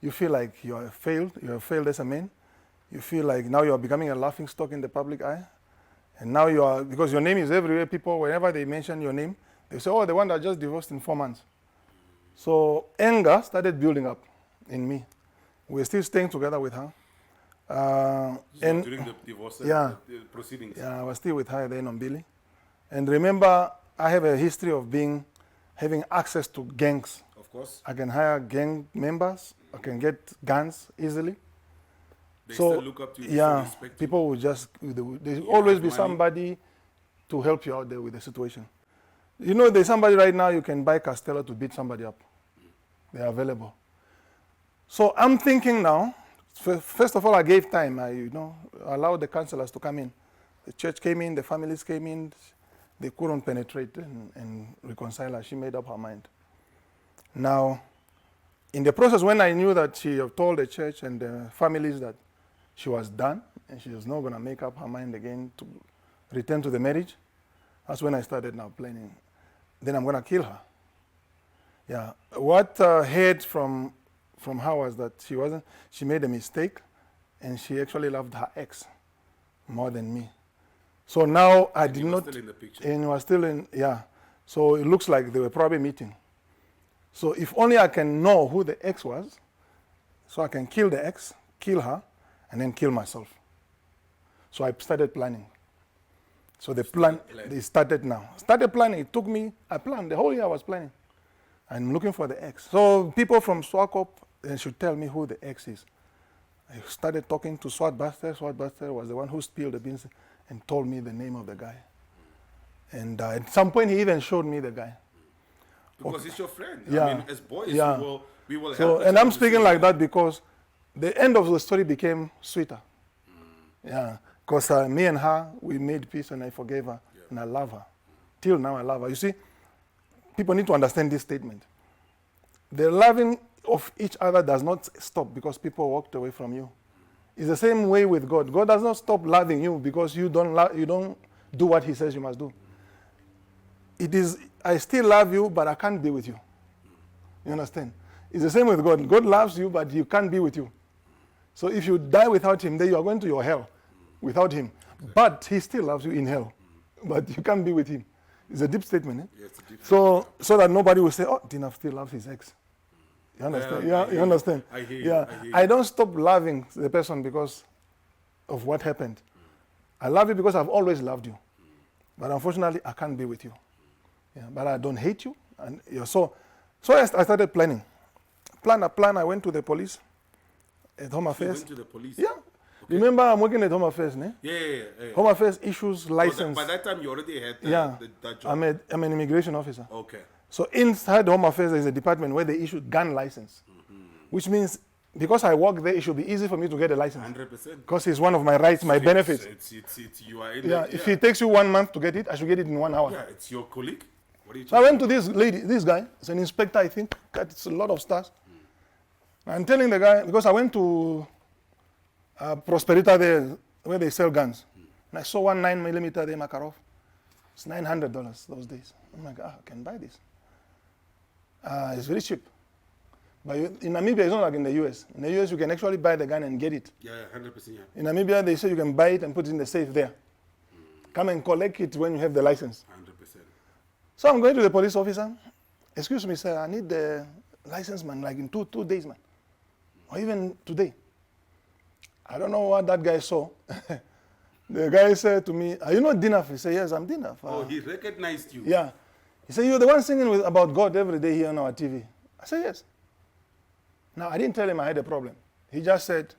You feel like you have failed as a man. You feel like now you are becoming a laughing stock in the public eye. And now you are, because your name is everywhere, people, whenever they mention your name, they say, oh, the one that just divorced in 4 months. So anger started building up in me. We're still staying together with her. And during the divorce yeah, the proceedings. Yeah, I was still with her then on Billy. And remember, I have a history of having access to gangs. Of course. I can hire gang members. I can get guns easily. They So still look up to you. yeah, respect you. people will just, there's You always have be money. somebody to help you out there with the situation. There's somebody right now you can buy Castello to beat somebody up. They are available. So I'm thinking now, first of all, I gave time. I allowed the counselors to come in. The church came in, the families came in. They couldn't penetrate and reconcile her. She made up her mind. Now, in the process, when I knew that she had told the church and the families that she was done and she was not going to make up her mind again to return to the marriage, that's when I started now planning. Then I'm going to kill her. Yeah. What I heard from her was that she made a mistake and she actually loved her ex more than me. So now I did not. Still in the picture. And was still in, yeah. So it looks like they were probably meeting. So if only I can know who the ex was, so I can kill the ex, kill her, and then kill myself. So I started planning. So the plan, they started now. Started planning, it took me, I planned, the whole year I was planning. I'm looking for the ex. So people from Swakop, they should tell me who the ex is. I started talking to Swat Buster. Swat Buster was the one who spilled the beans and told me the name of the guy. And at some point, he even showed me the guy. Because he's your friend. Yeah. I mean, as boys, Yeah. we will So, help. and I'm speaking like that because the end of the story became sweeter. Yeah, because me and her, we made peace and I forgave her and I love her. Till now, I love her. You see, people need to understand this statement. The loving of each other does not stop because people walked away from you. It's the same way with God. God does not stop loving you because you don't do what he says you must do. It is, I still love you, but I can't be with you. You understand? It's the same with God. God loves you, but he can't be with you. So if you die without him, then you are going to your hell without him. But he still loves you in hell, but you can't be with him. It's a deep statement. Eh? Yeah, it's a deep So that nobody will say, oh, D-Naff still loves his ex. You understand? Yeah, You understand? I hear you. Yeah. I hear you. I don't stop loving the person because of what happened. I love you because I've always loved you. But unfortunately, I can't be with you. Yeah, but I don't hate you. So I started planning. I went to the police. at Home You Affairs. went to the police? Yeah. Remember, I'm working at Home Affairs, ne? Yeah. Home Affairs issues license. By that time, you already had that job. I'm an immigration officer. Okay. So inside Home Affairs, there's a department where they issue gun license, which means because I work there, it should be easy for me to get a license. 100%. Because it's one of my rights, my benefits. You are in Yeah, if it takes you 1 month to get it, I should get it in 1 hour. Yeah, it's your colleague. What are you So I went to this guy, it's an inspector, I think, got a lot of stars. I'm telling the guy, because I went to Prosperita there, where they sell guns. And I saw one 9mm there, Makarov. It's $900 those days. I'm like, I can buy this. It's very cheap. But in Namibia, it's not like in the US. In the US, you can actually buy the gun and get it. Yeah, 100%. Yeah. In Namibia, they say you can buy it and put it in the safe there. Come and collect it when you have the license. 100%. So I'm going to the police officer. Excuse me, sir, I need the license, man, like in two days, man. Or even today. I don't know what that guy saw. The guy said to me, are you not D-Naff? He said, yes, I'm D-Naff. Oh, he recognized you. Yeah. He said, you're the one singing about God every day here on our TV. I said, yes. Now, I didn't tell him I had a problem. He just said,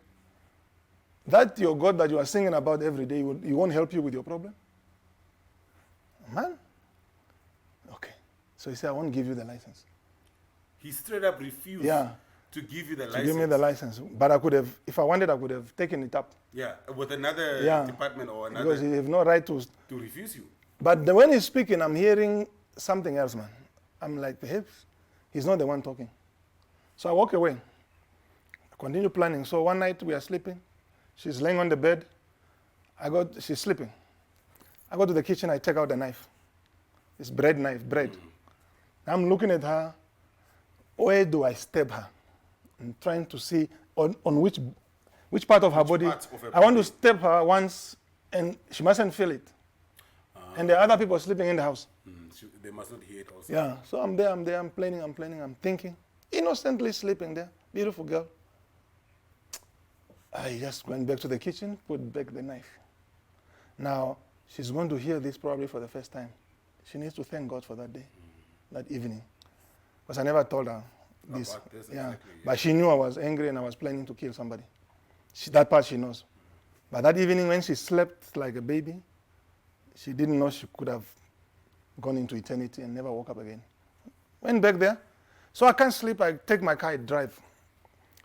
that your God that you are singing about every day, he won't help you with your problem? Man. Okay. So he said, I won't give you the license. He straight up refused to give you the license. To give me the license. But I could have, if I wanted, I could have taken it up. Yeah, with another department or another. Because he have no right to refuse you. But when he's speaking, I'm hearing something else, man. I'm like, perhaps he's not the one talking. So I walk away. I continue planning. So one night we are sleeping. She's laying on the bed. She's sleeping. I go to the kitchen, I take out the knife. It's bread knife, bread. I'm looking at her. Where do I stab her? I'm trying to see on which part of her body. I want to stab her once, and she mustn't feel it. And there are other people sleeping in the house. They must not hear it also. Yeah, so I'm there, I'm planning, I'm thinking. Innocently sleeping there, beautiful girl. I just went back to the kitchen, put back the knife. Now, she's going to hear this probably for the first time. She needs to thank God for that day, that evening. Because I never told her this. But she knew I was angry and I was planning to kill somebody. That part she knows. But that evening when she slept like a baby, she didn't know she could have gone into eternity and never woke up again. Went back there. So I can't sleep, I take my car, I drive.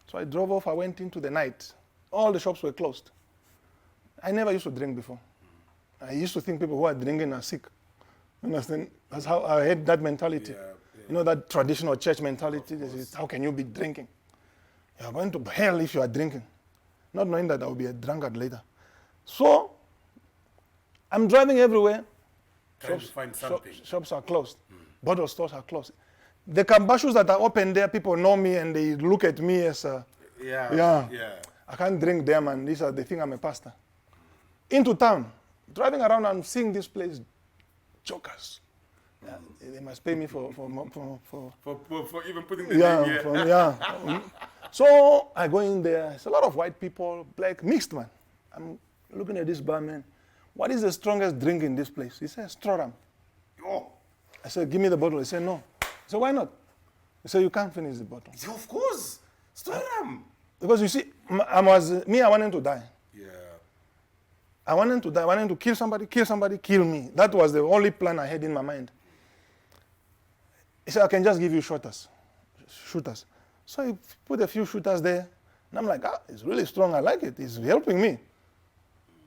So I drove off, I went into the night. All the shops were closed. I never used to drink before. I used to think people who are drinking are sick. You understand? That's how I had that mentality. You know, that traditional church mentality. How can you be drinking? You are going to hell if you are drinking. Not knowing that I will be a drunkard later. So, I'm driving everywhere. Trying to find something. Shops are closed. Bottle stores are closed. The kambashus that are open there, people know me and they look at me as a... I can't drink them and they think I'm a pastor. Into town, driving around and seeing this place, jokers. They must pay me for even putting the name here. So I go in there. It's a lot of white people, black, mixed, man. I'm looking at this barman. What is the strongest drink in this place? He said, Stroram. Oh. I said, give me the bottle. He said, no. I said, why not? He said, you can't finish the bottle. He said, of course. Stroram. Because you see, I wanted to die. Yeah. I wanted to die. I wanted to kill somebody, kill me. That was the only plan I had in my mind. He said, I can just give you shooters. So he put a few shooters there. And I'm like, it's really strong. I like it. It's helping me.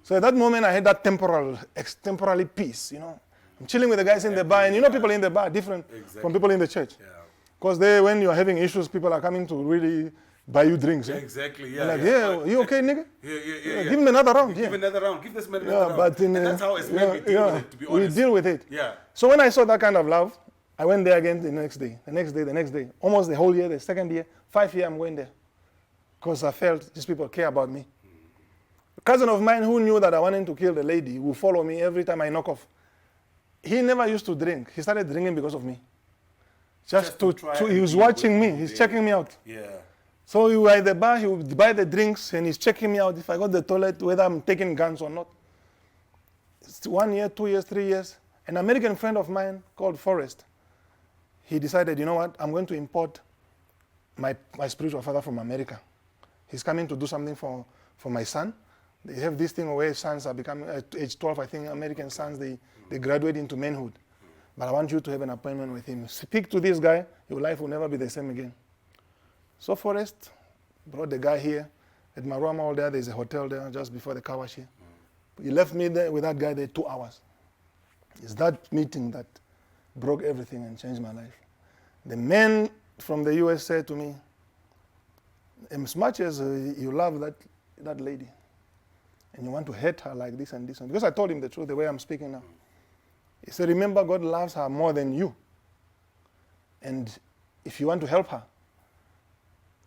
So at that moment, I had that temporary peace, you know. I'm chilling with the guys in the bar. And you know, people in the bar are different from people in the church. Because when you're having issues, people are coming to really buy you drinks. Exactly, Like, you okay, nigga? Yeah. Give me another round. Give another round. Give this man another round. But and that's how it's meant we deal with it, to be honest. We deal with it. Yeah. So when I saw that kind of love, I went there again the next day. Almost the whole year, the second year, 5 years I'm going there. Because I felt these people care about me. A cousin of mine who knew that I wanted to kill the lady would follow me every time I knock off. He never used to drink. He started drinking because of me. He was watching me. He's checking me out. Yeah. So we were at the bar, he would buy the drinks and he's checking me out if I got the toilet, whether I'm taking guns or not. It's 1 year, 2 years, 3 years. An American friend of mine called Forrest, he decided, you know what, I'm going to import my spiritual father from America. He's coming to do something for my son. They have this thing where sons are becoming, at age 12, I think, American sons, they graduate into manhood. But I want you to have an appointment with him. Speak to this guy, your life will never be the same again. So Forrest brought the guy here. At Marua Mall there's a hotel there just before the car wash here. He left me there with that guy there 2 hours. It's that meeting that broke everything and changed my life. The man from the US said to me, as much as you love that lady, and you want to hate her like this and this, because I told him the truth, the way I'm speaking now. He said, remember, God loves her more than you. And if you want to help her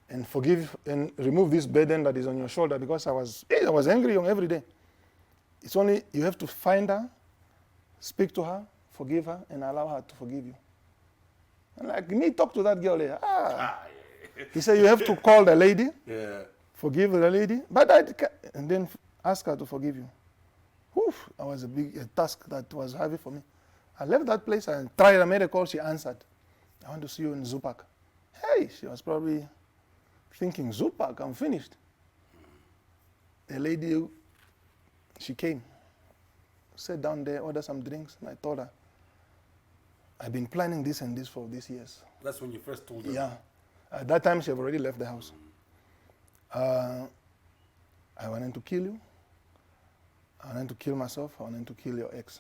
and forgive and remove this burden that is on your shoulder, because I was angry every day. It's only, you have to find her, speak to her, forgive her, and allow her to forgive you. And like me, talk to that girl there. He said, you have to call the lady, forgive the lady, and then ask her to forgive you. Oof, that was a task that was heavy for me. I left that place and tried, I made a call, she answered. I want to see you in Zupak. Hey, she was probably thinking, Zupak, I'm finished. The lady, she came, sat down there, ordered some drinks, and I told her, I've been planning this and this for these years. That's when you first told her? Yeah. At that time, she had already left the house. I wanted to kill you. I wanted to kill myself. I wanted to kill your ex.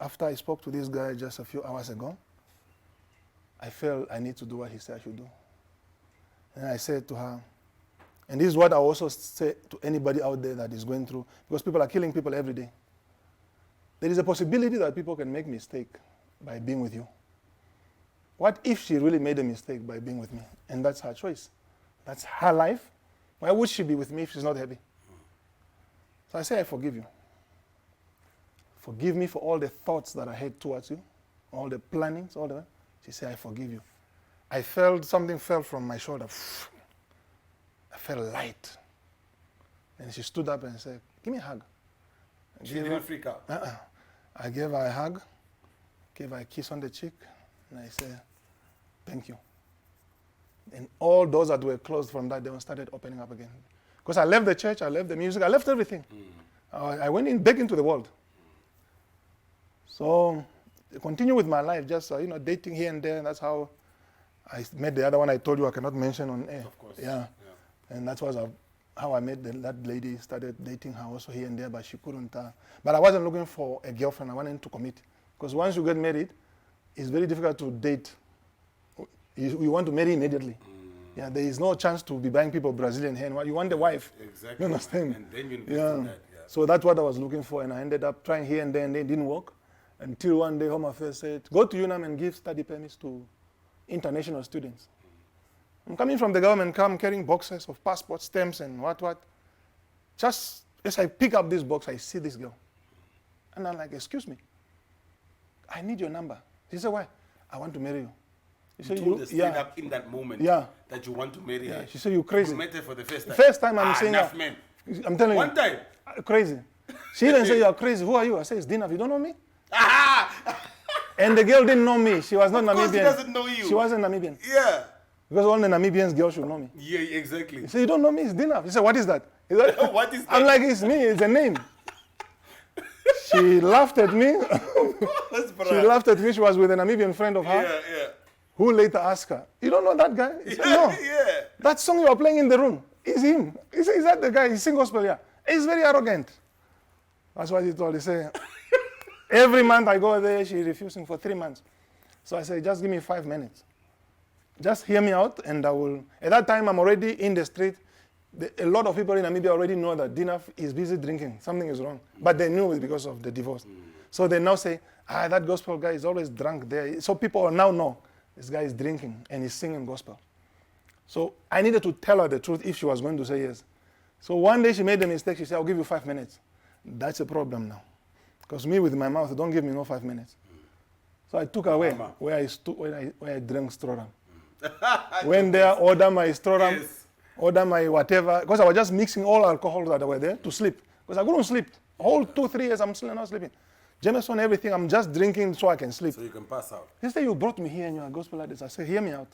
After I spoke to this guy just a few hours ago, I felt I need to do what he said I should do. And I said to her, and this is what I also say to anybody out there that is going through, because people are killing people every day. There is a possibility that people can make mistake by being with you. What if she really made a mistake by being with me? And that's her choice. That's her life. Why would she be with me if she's not happy? So I say, I forgive you. Forgive me for all the thoughts that I had towards you, all the plannings, all the. She said, I forgive you. I felt something fell from my shoulder. I felt light. And she stood up and said, give me a hug. She didn't freak out? I gave her a hug, gave her a kiss on the cheek, and I said, thank you. And all doors that were closed from that day started opening up again. Because I left the church, I left the music, I left everything. I went back into the world. So I continue with my life, just dating here and there. And that's how I met the other one I told you I cannot mention on air. Of course. Yeah. And that was how I met that lady. Started dating her also here and there, but she couldn't. But I wasn't looking for a girlfriend. I wanted to commit. Because once you get married, it's very difficult to date. You want to marry immediately. Yeah, there is no chance to be buying people Brazilian hair. You want the wife. Exactly. You understand? And then you invest in that. Yeah. So that's what I was looking for, and I ended up trying here and there, and it didn't work. Until one day, Home Affairs said, go to UNAM and give study permits to international students. I'm coming from the government, carrying boxes of passport stamps and what. Just as I pick up this box, I see this girl. And I'm like, excuse me, I need your number. She said, why? I want to marry you. She You said, told her straight up in that moment that you want to marry her. She said, you crazy. You met her for the first time. First time I'm saying enough, that. man. I'm telling One you. time. Crazy. She didn't say, you're crazy. Who are you? I said, it's D-Naff. You don't know me? And the girl didn't know me. She was not Of course Namibian. she doesn't know you. She wasn't Namibian. Yeah. Because all the Namibians girls should know me. Yeah, exactly. He said, you don't know me? It's D-Naff. He said, what is that? He said, What is that? I'm like, it's me. It's a name. She laughed at me. She laughed at me. She was with a Namibian friend of hers. Yeah. Who later asked her, you don't know that guy? He said, no. Yeah. That song you are playing in the room is him. He said, is that the guy? He sings gospel, yeah. He's very arrogant. That's what he told. He said, every month I go there, she's refusing for 3 months. So I said, just give me 5 minutes. Just hear me out, and I will. At that time, I'm already in the street. A lot of people in Namibia already know that D-Naff is busy drinking. Something is wrong. But they knew it because of the divorce. So they now say, that gospel guy is always drunk there. So people now know this guy is drinking and he's singing gospel. So I needed to tell her the truth if she was going to say yes. So one day she made a mistake. She said, I'll give you 5 minutes. That's a problem now. Because me with my mouth, don't give me no 5 minutes. So I took her away where I drank Stroram. Went there, order my Stroram, order my whatever. Because I was just mixing all alcohol that were there to sleep. Because I couldn't sleep. Whole 2-3 years, I'm still not sleeping. Jameson, everything, I'm just drinking so I can sleep. So you can pass out. They say, you brought me here and you're a gospel artist. I said, hear me out.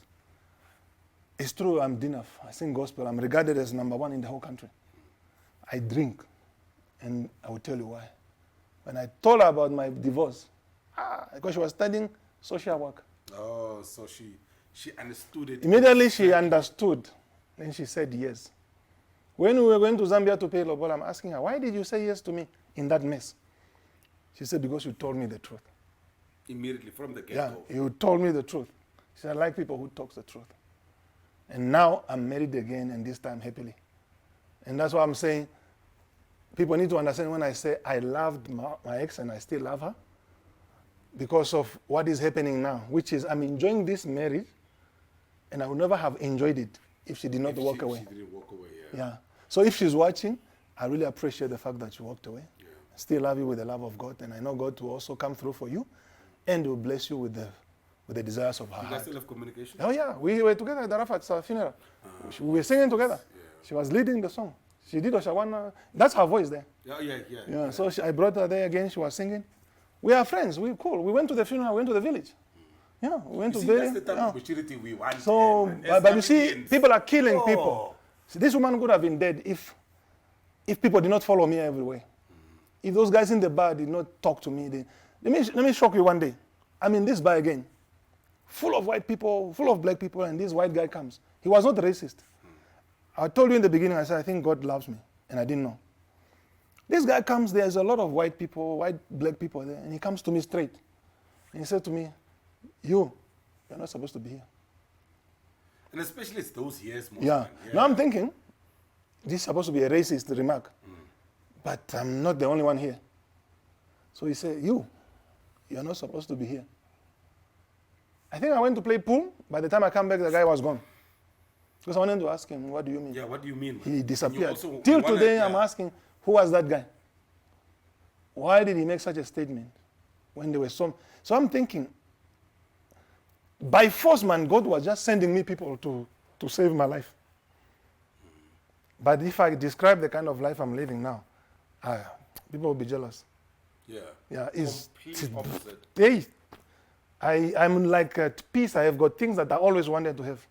It's true, I'm D-Naff. I sing gospel. I'm regarded as #1 in the whole country. I drink, and I will tell you why. When I told her about my divorce, because she was studying social work. Oh, so she understood it. Immediately she understood. Then she said yes. When we were going to Zambia to pay Lobola, I'm asking her, why did you say yes to me in that mess? She said, because you told me the truth. Immediately from the get-go. Yeah, you told me the truth. She said, I like people who talk the truth. And now I'm married again, and this time happily. And that's why I'm saying, people need to understand when I say I loved my ex and I still love her, because of what is happening now, which is I'm enjoying this marriage, and I would never have enjoyed it if she did not walk away. She didn't walk away, Yeah. So if she's watching, I really appreciate the fact that she walked away. Yeah. I still love you with the love of God, and I know God will also come through for you, and will bless you with the desires of her You guys heart. still have communication? Oh yeah, we were together at Arafat's funeral. We were singing together. Yeah. She was leading the song. She did Oshawana. That's her voice there. Yeah. So I brought her there again. She was singing. We are friends. We cool. We went to the funeral. We went to the village. Yeah, we went You to see, bury. that's the type of maturity we want. So, man. but you see, Zambians. people are killing Oh. people. See, this woman could have been dead if people did not follow me everywhere. If those guys in the bar did not talk to me, let me shock you one day. I'm in this bar again, full of white people, full of black people, and this white guy comes. He was not racist. I told you in the beginning, I said, I think God loves me, and I didn't know. This guy comes, there's a lot of white people, black people there, and he comes to me straight. And he said to me, you're not supposed to be here. And especially it's those years, most Yeah. man. Now I'm thinking, this is supposed to be a racist remark, but I'm not the only one here. So he said, you're not supposed to be here. I think I went to play pool. By the time I come back, the guy was gone. Because I wanted to ask him, what do you mean? Yeah, what do you mean? Man? He And you disappeared. also Till wanna- today, yeah. I'm asking, who was that guy? Why did he make such a statement when there were some? So I'm thinking, by force, man, God was just sending me people to save my life. But if I describe the kind of life I'm living now, people will be jealous. Yeah. Yeah, it's Complete opposite. hey, I'm like at peace. I have got things that I always wanted to have.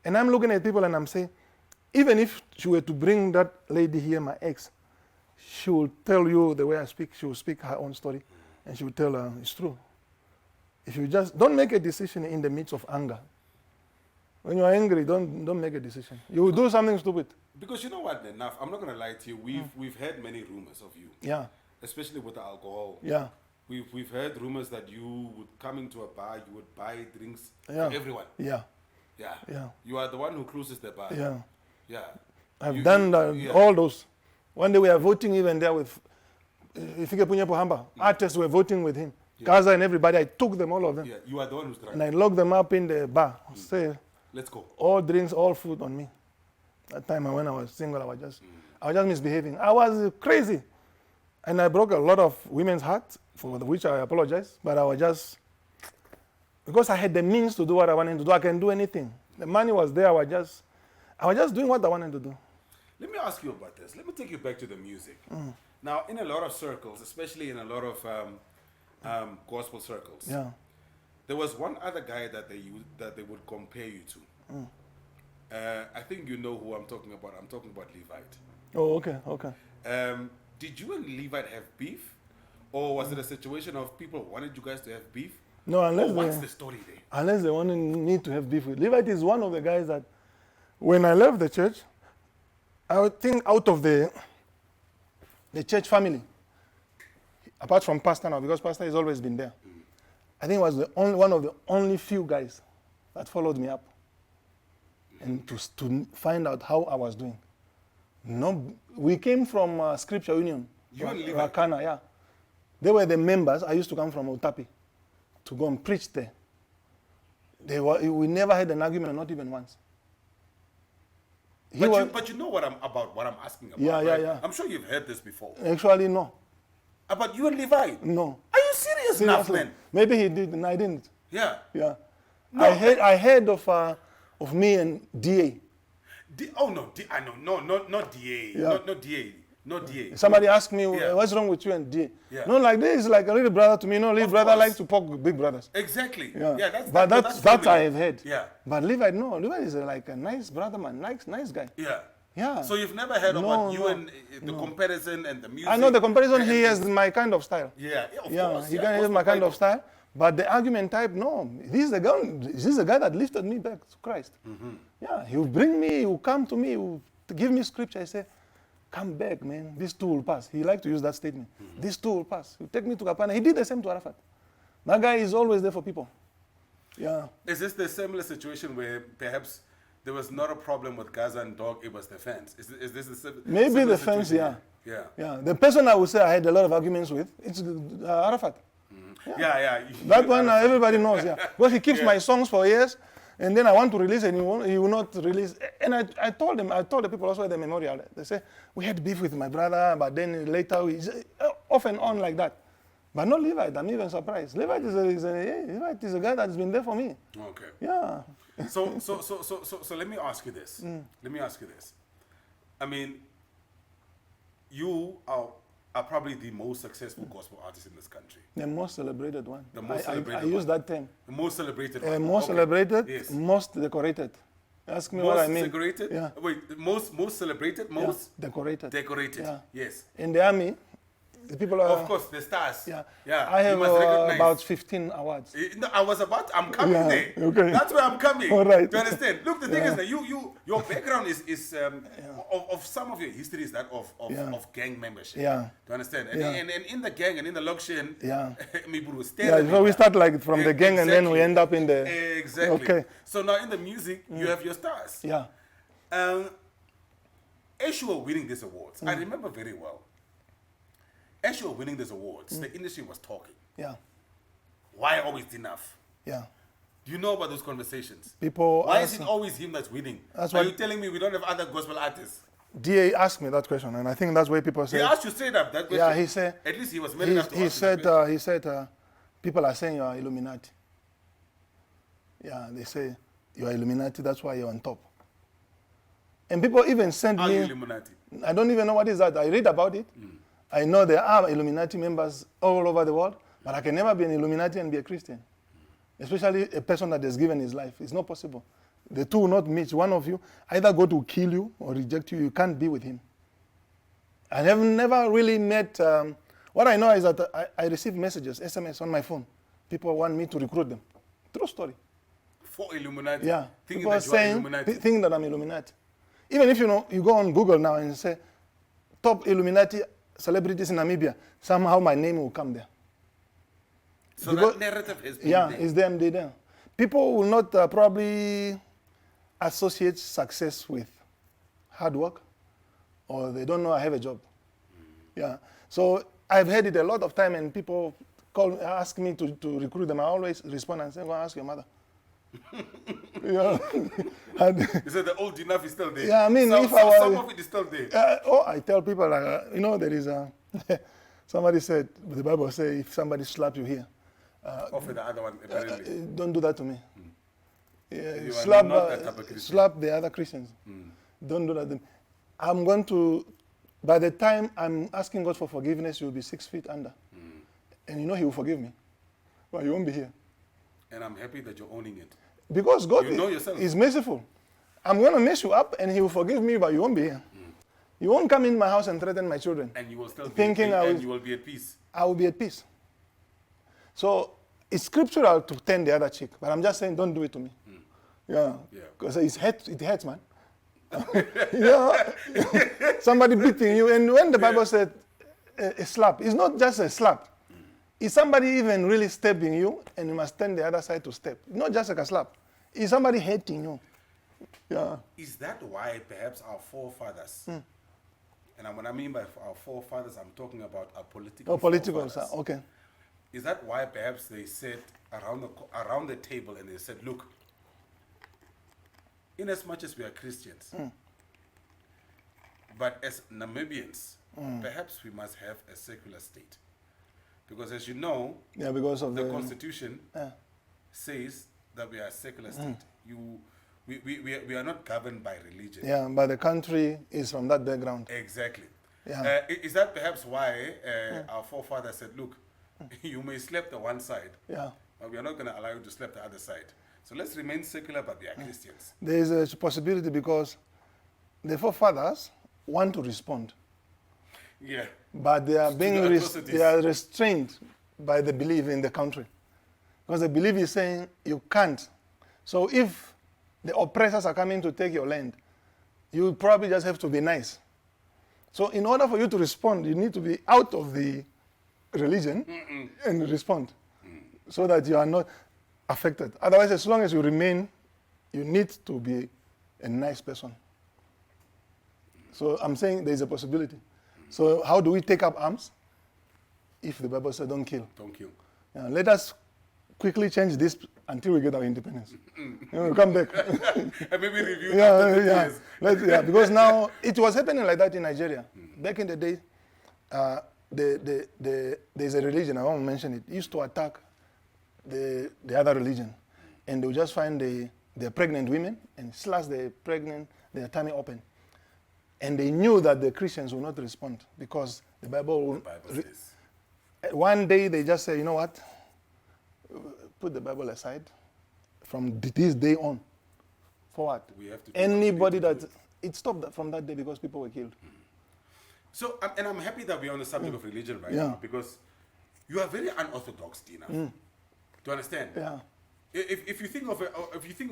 And I'm looking at people and I'm saying, even if she were to bring that lady here, my ex, she will tell you the way I speak. She will speak her own story, and she will tell her it's true. If you just don't make a decision in the midst of anger. When you are angry, don't make a decision. You will do something stupid. Because you know what, Naff, I'm not gonna lie to you. We've heard many rumors of you, Yeah, especially with the alcohol. yeah, We've heard rumors that you would come into a bar, you would buy drinks Yeah. for everyone. yeah, Yeah. yeah, You are the one who closes the bar. yeah. Yeah. I've You- done yeah. all those. One day we are voting even there with Ifike Punyepo Hamba. Artists were voting with him. Gaza and everybody. I took them, all of them. Yeah. You are the one who's drunk. And I locked them up in the bar. Say, Let's go. all drinks, all food on me. That time when I was single, I was just misbehaving. I was crazy. And I broke a lot of women's hearts, for which I apologize. But I was just, because I had the means to do what I wanted to do, I can do anything. The money was there. I was just doing what I wanted to do. Let me ask you about this. Let me take you back to the music. Now, in a lot of circles, especially in a lot of gospel circles, Yeah. there was one other guy that they would compare you to. I think you know who I'm talking about. I'm talking about Levite. Oh, okay, okay. Did you and Levite have beef? Or was it a situation of people wanted you guys to have beef? No, unless Or what's they, the story there? unless they want to need to have beef with. Levite is one of the guys that, when I left the church, I would think out of the church family, apart from Pastor now, because Pastor has always been there, I think it was one of the only few guys that followed me up and to find out how I was doing. No, we came from Scripture Union. You and Levite? Rakana, yeah. They were the members. I used to come from Utapi to go and preach there. We never had an argument, not even once. But you know what I'm asking about. Yeah, yeah, right? yeah. I'm sure you've heard this before. Actually, no. About you and Levite? No. Are you serious, Naff, Seriously. man? Maybe he did, and I didn't. Yeah. Yeah. No, I heard of me and DA. I know. No, not DA. Yeah. Not DA. not DA. Somebody asked me, Yeah. what's wrong with you and D? Yeah. No, like this is like a little brother to me. No, little Of brother course. likes to poke big brothers. Exactly. Yeah, Yeah, but that's I family. have heard. Yeah. But Levite, no, Levite is like a nice brother, man, nice guy. Yeah. Yeah. So you've never heard No, about you no, and the comparison and the music? I know the comparison. and- He has my kind of style. Yeah, of Yeah, course. he yeah, can of have my course, kind of style. But the argument type, no. This is the guy that lifted me back to Christ. Yeah, he will bring me, he will come to me, he will give me scripture. I say, come back, man. This too will pass. He liked to use that statement. This too will pass. He will take me to Kapana. He did the same to Arafat. That guy is always there for people. Yeah. Is this the similar situation where perhaps there was not a problem with Gaza and Dog, it was the fans? Is this the Maybe similar the fans, situation? yeah. Yeah. Yeah. The person I would say I had a lot of arguments with, it's Arafat. Yeah. That one everybody knows, yeah. Because he keeps my songs for years, and then I want to release and he will not release. And I told the people also at the memorial, they say, we had beef with my brother, but then later we, off and on like that. But not Levite, I'm even surprised. Levite Levite is a guy that's been there for me. Okay. Yeah. So let me ask you this. Let me ask you this. I mean, you are probably the most successful gospel artist in this country. The most celebrated one. The most celebrated I use one. that term. The most celebrated one. Most Okay. celebrated, Yes. most decorated. Ask me what I mean. Decorated? Yeah. Wait, most celebrated, most Decorated. decorated. Yeah. Yes. In the army, the people are. Of course, the stars. Yeah. Yeah. I you have must recognize. about 15 awards. No, I'm coming Yeah, there. okay. That's where I'm coming. All right. Do you understand? Look, the thing Yeah. is that your background is of some of your history is that of gang membership. Yeah. Do you understand? And, Yeah. and in the gang and in the Lokshin, Yeah. yeah, So we start like from the gang and then we Exactly. end up in the. Exactly. Okay. So now in the music, you have your stars. Yeah. As you were winning these awards, I remember very well. As you were winning these awards, the industry was talking. Yeah. Why always D-Naff? Yeah. Do you know about those conversations? People. Why is ask- it always him that's winning? That's Are what- you telling me we don't have other gospel artists? DA asked me that question, and I think that's why people He say. asked you straight up that question. Yeah, he said. At least he was man enough to He ask you that question. said, people are saying you are Illuminati. Yeah, they say you are Illuminati. That's why you're on top. And people even send Are you me. Illuminati? I don't even know what is that. I read about it. I know there are Illuminati members all over the world, but I can never be an Illuminati and be a Christian. Especially a person that has given his life. It's not possible. The two will not meet. One of you, either God will kill you or reject you. You can't be with him. I have never really met, what I know is that I receive messages, SMS on my phone. People want me to recruit them. True story. For Illuminati? Yeah. Thinking People are that you are saying, Illuminati? thinking that I'm Illuminati. Even if you go on Google now and say, top Illuminati celebrities in Namibia, somehow my name will come there. So because- that narrative has been Yeah, there. it's them, they there. People will not probably associate success with hard work, or they don't know I have a job. Yeah. So I've heard it a lot of time, and people ask me to recruit them. I always respond and say, go ask your mother. Yeah. And, You said the old D-Naff is still there. Yeah, I mean, if some of it is still there. I tell people, like, there is a, somebody said, the Bible says, if somebody slaps you here, Offer the other one, apparently. don't do that to me. Yeah, You are slap, not that type of Christian. slap the other Christians. Don't do that. To me. I'm going to, by the time I'm asking God for forgiveness, you'll be 6 feet under. And He will forgive me. But you won't be here. And I'm happy that you're owning it. Because God You know yourself. is merciful. I'm going to mess you up and He will forgive me, but you won't be here. You won't come in my house and threaten my children. And you will still Thinking be I and will- you will be at peace. I will be at peace. So it's scriptural to turn the other cheek, but I'm just saying, don't do it to me. Yeah, Yeah. because it hurts, man. Yeah, somebody beating you, and when the Bible said a slap, it's not just a slap. It's somebody even really stepping you, and you must turn the other side to step. Not just like a slap. It's somebody hating you. Yeah. Is that why perhaps our forefathers, and when I mean by our forefathers, I'm talking about our political Oh, political. forefathers. Okay. Is that why perhaps they sat around the table and they said, look, in as much as we are Christians, but as Namibians, perhaps we must have a secular state. Because as you know, Yeah, because of the the Constitution Yeah. says that we are a secular state. We are not governed by religion. Yeah, but the country is from that background. Exactly. Yeah. Is that perhaps why our forefathers said, look, you may sleep the one side, Yeah. but we are not going to allow you to sleep the other side. So let's remain secular, but we are Christians. There is a possibility because the forefathers want to respond, Yeah. but they are To being the atrocities. they are restrained by the belief in the country, because the belief is saying you can't. So if the oppressors are coming to take your land, you probably just have to be nice. So in order for you to respond, you need to be out of the religion and respond, so that you are not affected. Otherwise, as long as you remain, you need to be a nice person. So I'm saying there is a possibility. So how do we take up arms? If the Bible says don't kill. Don't kill. Let us quickly change this until we get our independence. We'll come back. And maybe review after 50 years. Because now it was happening like that in Nigeria. Back in the day, there's a religion, I won't mention it, used to attack the other religion. And they would just find the pregnant women and slash their tummy open. And they knew that the Christians would not respond because the Bible The Bible says. One day they just say, you know what? Put the Bible aside. From this day on, forward. We have to do Anybody what we need that it stopped from that day because people were killed. So, and I'm happy that we're on the subject of religion right Yeah. now, because you are very unorthodox, D-Naff. Do you understand? Yeah, If you think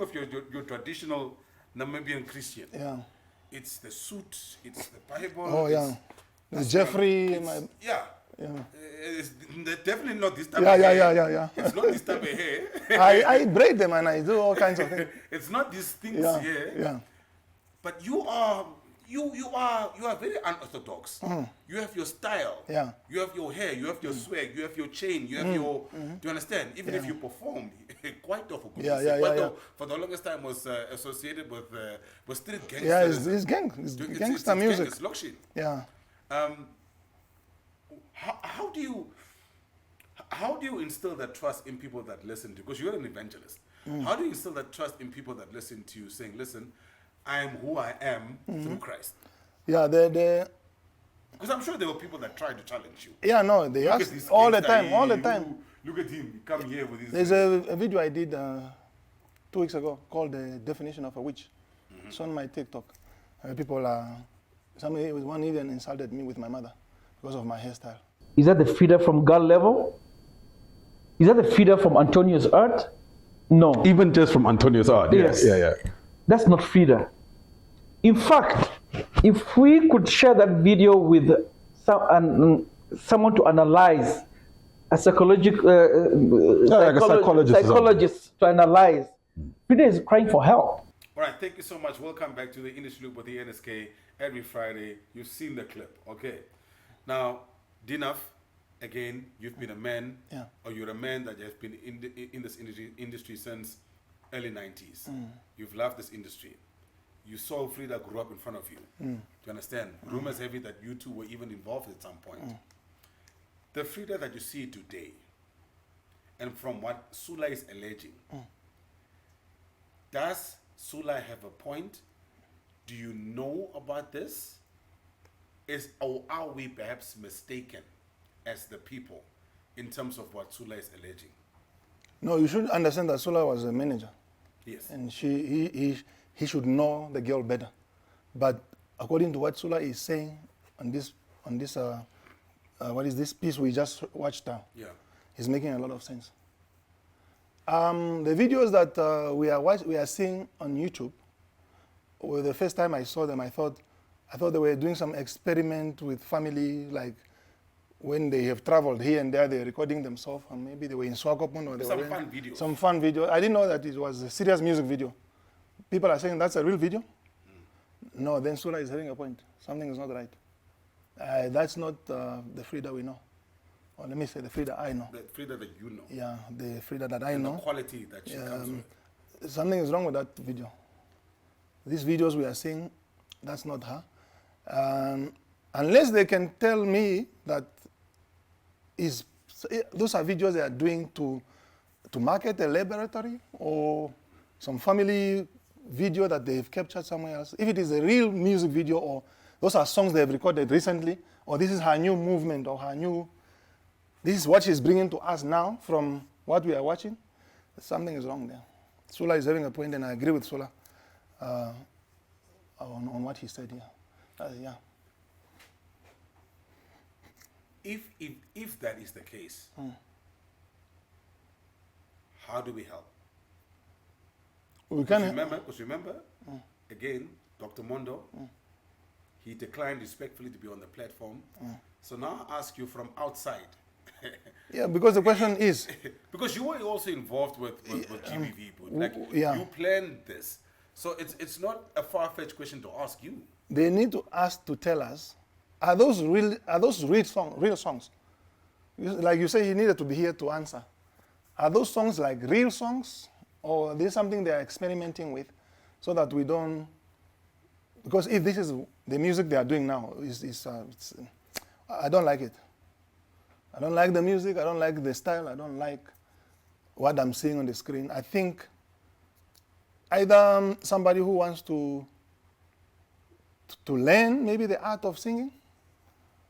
of your traditional Namibian Christian, yeah. it's the suit, it's the Bible. Oh yeah. it's- There's that's Jeffrey. what- it's- yeah. Yeah. It's definitely not this type Yeah, of yeah, hair. yeah. It's not this type of hair. I braid them and I do all kinds of things. It's not these things Yeah, here. yeah. But you are very unorthodox. You have your style. Yeah. You have your hair. You have your swag. You have your chain. You have your. Do you understand? Even if you perform, quite often. For the longest time was associated with street gangsters. Yeah, it's gangster music. It's Lokshin. Yeah. How do you instill that trust in people that listen to you? Because you're an evangelist. How do you instill that trust in people that listen to you, saying, listen, I am who I am through Christ? Yeah, Because I'm sure there were people that tried to challenge you. yeah, no, they Look at ask this all the gangster, time, all the he- time. Look at him, come here with his... There's a video I did 2 weeks ago called The Definition of a Witch. It's on my TikTok. One even insulted me with my mother because of my hairstyle. Is that the feeder from God level? Is that the feeder from Antonio's art? No. Even just from Antonio's art. Yes. Yeah. That's not feeder. In fact, if we could share that video with someone to analyze, a psychologist to analyze, feeder is crying for help. All right, thank you so much. Welcome back to the Industry Loop with the NSK every Friday. You've seen the clip, okay? Now, D-Naff, again, you've been a man, or you're a man that has been in this industry since early 90s. You've loved this industry. You saw Frida grow up in front of you. Do you understand? Rumors have it that you two were even involved at some point. The Frida that you see today, and from what Sula is alleging, does Sula have a point? Do you know about this? Or are we perhaps mistaken as the people in terms of what Sula is alleging? No, you should understand that Sula was a manager. Yes. And he should know the girl better. But according to what Sula is saying on this what is this piece we just watched now? Yeah. He's making a lot of sense. The videos that we are seeing on YouTube, well, the first time I saw them, I thought they were doing some experiment with family, like when they have traveled here and there, they're recording themselves, and maybe they were in Swakopmund or they Some were fun videos. Some fun video. I didn't know that it was a serious music video. People are saying that's a real video. No, then Sula is having a point. Something is not right. That's not the Frida we know. Or let me say the Frida I know. The Frida that you know. Yeah, the Frida that I And know. the quality that she comes with. Something is wrong with that video. These videos we are seeing, that's not her. Unless they can tell me that those are videos they are doing to market a laboratory or some family video that they've captured somewhere else. If it is a real music video or those are songs they've recorded recently, or this is her new movement, or this is what she's bringing to us now from what we are watching, something is wrong there. Sula is having a point, and I agree with Sula on what he said here. Yeah. If that is the case, how do we help? We can Remember, again, Dr. Mondo, he declined respectfully to be on the platform. So now I ask you from outside. Yeah, because the question is... because you were also involved with GBV, you planned this. So it's not a far-fetched question to ask you. They need to ask to tell us, are those real songs? Like you say, he needed to be here to answer. Are those songs like real songs, or there's something they're experimenting with, so that we don't... Because if this is the music they are doing now, I don't like it. I don't like the music, I don't like the style, I don't like what I'm seeing on the screen. I think either somebody who wants to learn maybe the art of singing,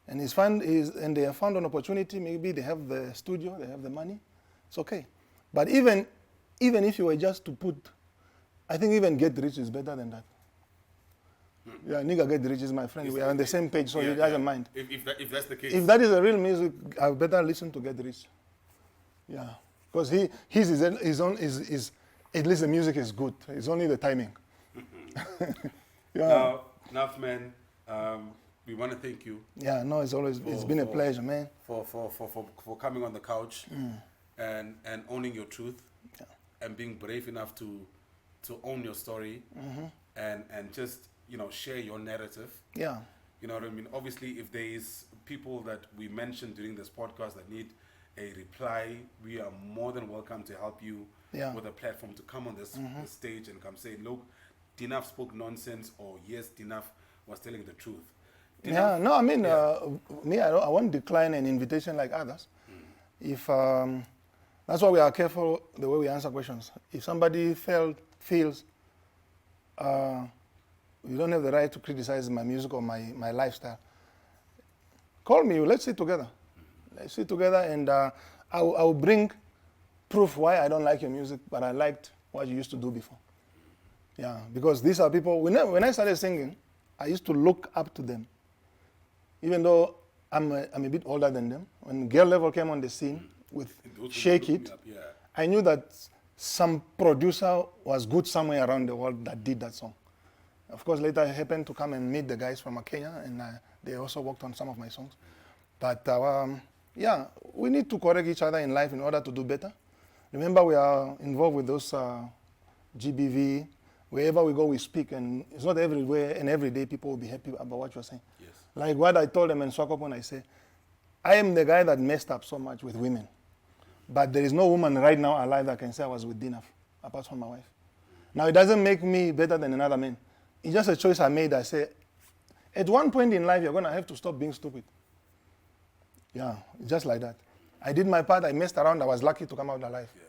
and they have found an opportunity, maybe they have the studio, they have the money, it's okay. But even if you were just to put, I think even Get Rich is better than that. Yeah, nigga Get Rich is my friend. We are on the same page, so he doesn't mind. If that's the case. If that is a real music, I better listen to Get Rich. Yeah, because his at least the music is good. It's only the timing. Yeah. Now, man, we want to thank you. Yeah, no, it's been a pleasure, man. For coming on the couch and owning your truth, and being brave enough to own your story, and just share your narrative. Yeah. You know what I mean? Obviously, if there is people that we mentioned during this podcast that need a reply, we are more than welcome to help you with a platform to come on this stage and come say, look, D-Naff spoke nonsense, or yes, D-Naff was telling the truth. Yeah, no, I mean, me, I won't decline an invitation like others. If that's why we are careful the way we answer questions. If somebody feels you don't have the right to criticize my music or my lifestyle, call me, let's sit together. Let's sit together, and I will bring proof why I don't like your music, but I liked what you used to do before. Yeah, because these are people, when I started singing, I used to look up to them. Even though I'm a bit older than them. When Girl Level came on the scene with Shake It, I knew that some producer was good somewhere around the world that did that song. Of course, later I happened to come and meet the guys from Kenya, and they also worked on some of my songs. But yeah, we need to correct each other in life in order to do better. Remember, we are involved with those GBV. Wherever we go, we speak, and it's not everywhere and every day people will be happy about what you're saying. Yes. Like what I told them in Swakopon, I say, I am the guy that messed up so much with women. But there is no woman right now alive that can say I was with D-Naff, apart from my wife. Now, it doesn't make me better than another man. It's just a choice I made. I say, at one point in life, you're going to have to stop being stupid. Yeah, just like that. I did my part. I messed around. I was lucky to come out alive. Yeah.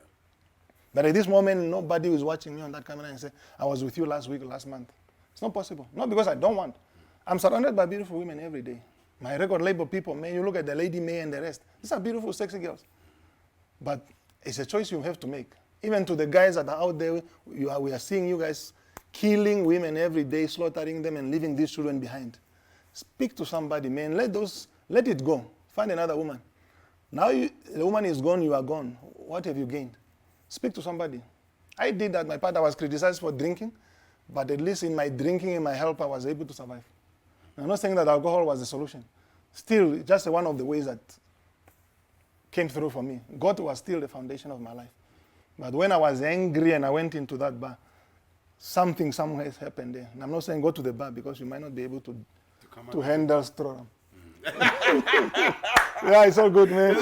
But at this moment, nobody is watching me on that camera and say, I was with you last week, last month. It's not possible. Not because I don't want. I'm surrounded by beautiful women every day. My record label people, man, you look at the Lady May and the rest. These are beautiful, sexy girls. But it's a choice you have to make. Even to the guys that are out there, we are seeing you guys killing women every day, slaughtering them and leaving these children behind. Speak to somebody, man. Let it go. Find another woman. Now the woman is gone, you are gone. What have you gained? Speak to somebody. I did that. My part, I was criticized for drinking, but at least in my drinking and my health, I was able to survive. I'm not saying that alcohol was the solution. Still, just one of the ways that came through for me. God was still the foundation of my life. But when I was angry and I went into that bar, something somewhere happened there. And I'm not saying go to the bar because you might not be able to handle straw. Yeah, it's all good, man.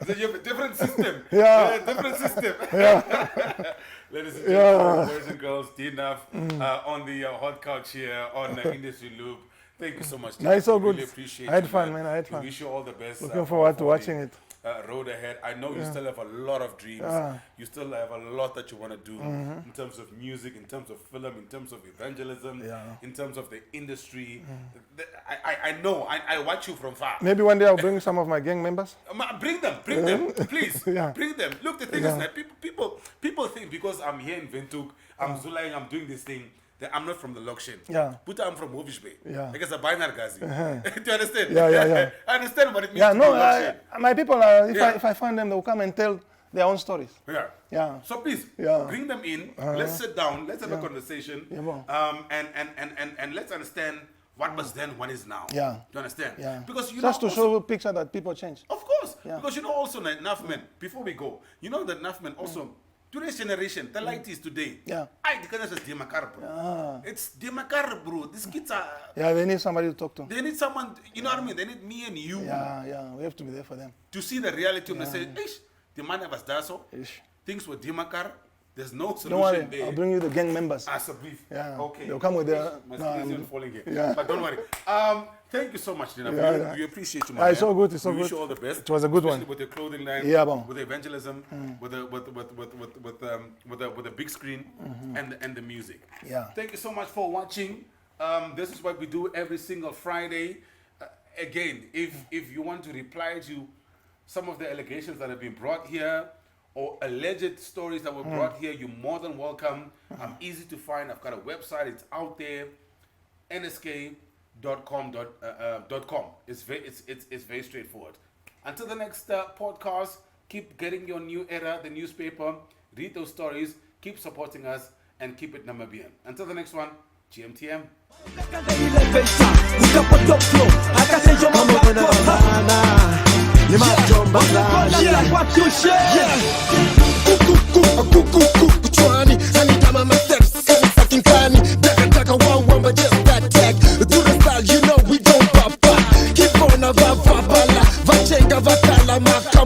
So you have a different system. Yeah. Different system. Yeah. Ladies and gentlemen, boys and girls, D-Naff on the hot couch here on Industry Loop. Thank you so much. No, it's all good. Really appreciate I had you, fun, man. I had fun. We wish you all the best. Looking forward to watching it. road ahead. I know you still have a lot of dreams. You still have a lot that you want to do in terms of music, in terms of film, in terms of evangelism, in terms of the industry. I know. I watch you from far. Maybe one day I'll bring some of my gang members. Bring them, please. Bring them. Look, the thing is that people think because I'm here in Windhoek, I'm Zulaying, I'm doing this thing, that I'm not from the Lokshin. But I'm from Hovish Bay. I guess a binary Gazi. Do you understand? Yeah. I understand what it means Yeah, to be no, Lokshin. my people, if I find them, they'll come and tell their own stories. Yeah. So please, bring them in. Let's sit down. Let's have a conversation. And let's understand what was then, what is now. Do you understand? Because you just know, to show a picture that people change. of course. Because you know also that Naff men, before we go, you know that Naff men also, today's generation, the light is today. I declare it's Demakar, bro. It's Demakar, bro. These kids are... they need somebody to talk to. They need someone, you know what I mean? They need me and you. We have to be there for them. To see the reality of the say, the man was there, so things were Demakar. There's no solution. Don't worry, there. I'll bring you the gang members. As a brief. Okay. They'll come with their... My skin is falling here. But don't worry. Thank you so much, Dina. We appreciate you, man. It's so good. It's so we good. wish you all the best. It was a good one. With your clothing line, with the evangelism, with the big screen, and the music. Thank you so much for watching. This is what we do every single Friday. Again, if you want to reply to some of the allegations that have been brought here, or alleged stories that were brought here, you're more than welcome. I'm easy to find. I've got a website. It's out there. nsk.com. It's very straightforward. Until the next podcast, keep getting your New Era, the newspaper. Read those stories. Keep supporting us and keep it Namibian. Until the next one, GMTM. Anytime I'm a steps, fucking funny. Taka one, just that tag. Do the style, you know we don't pop. Keep on a va, vachenga, vakala, maka.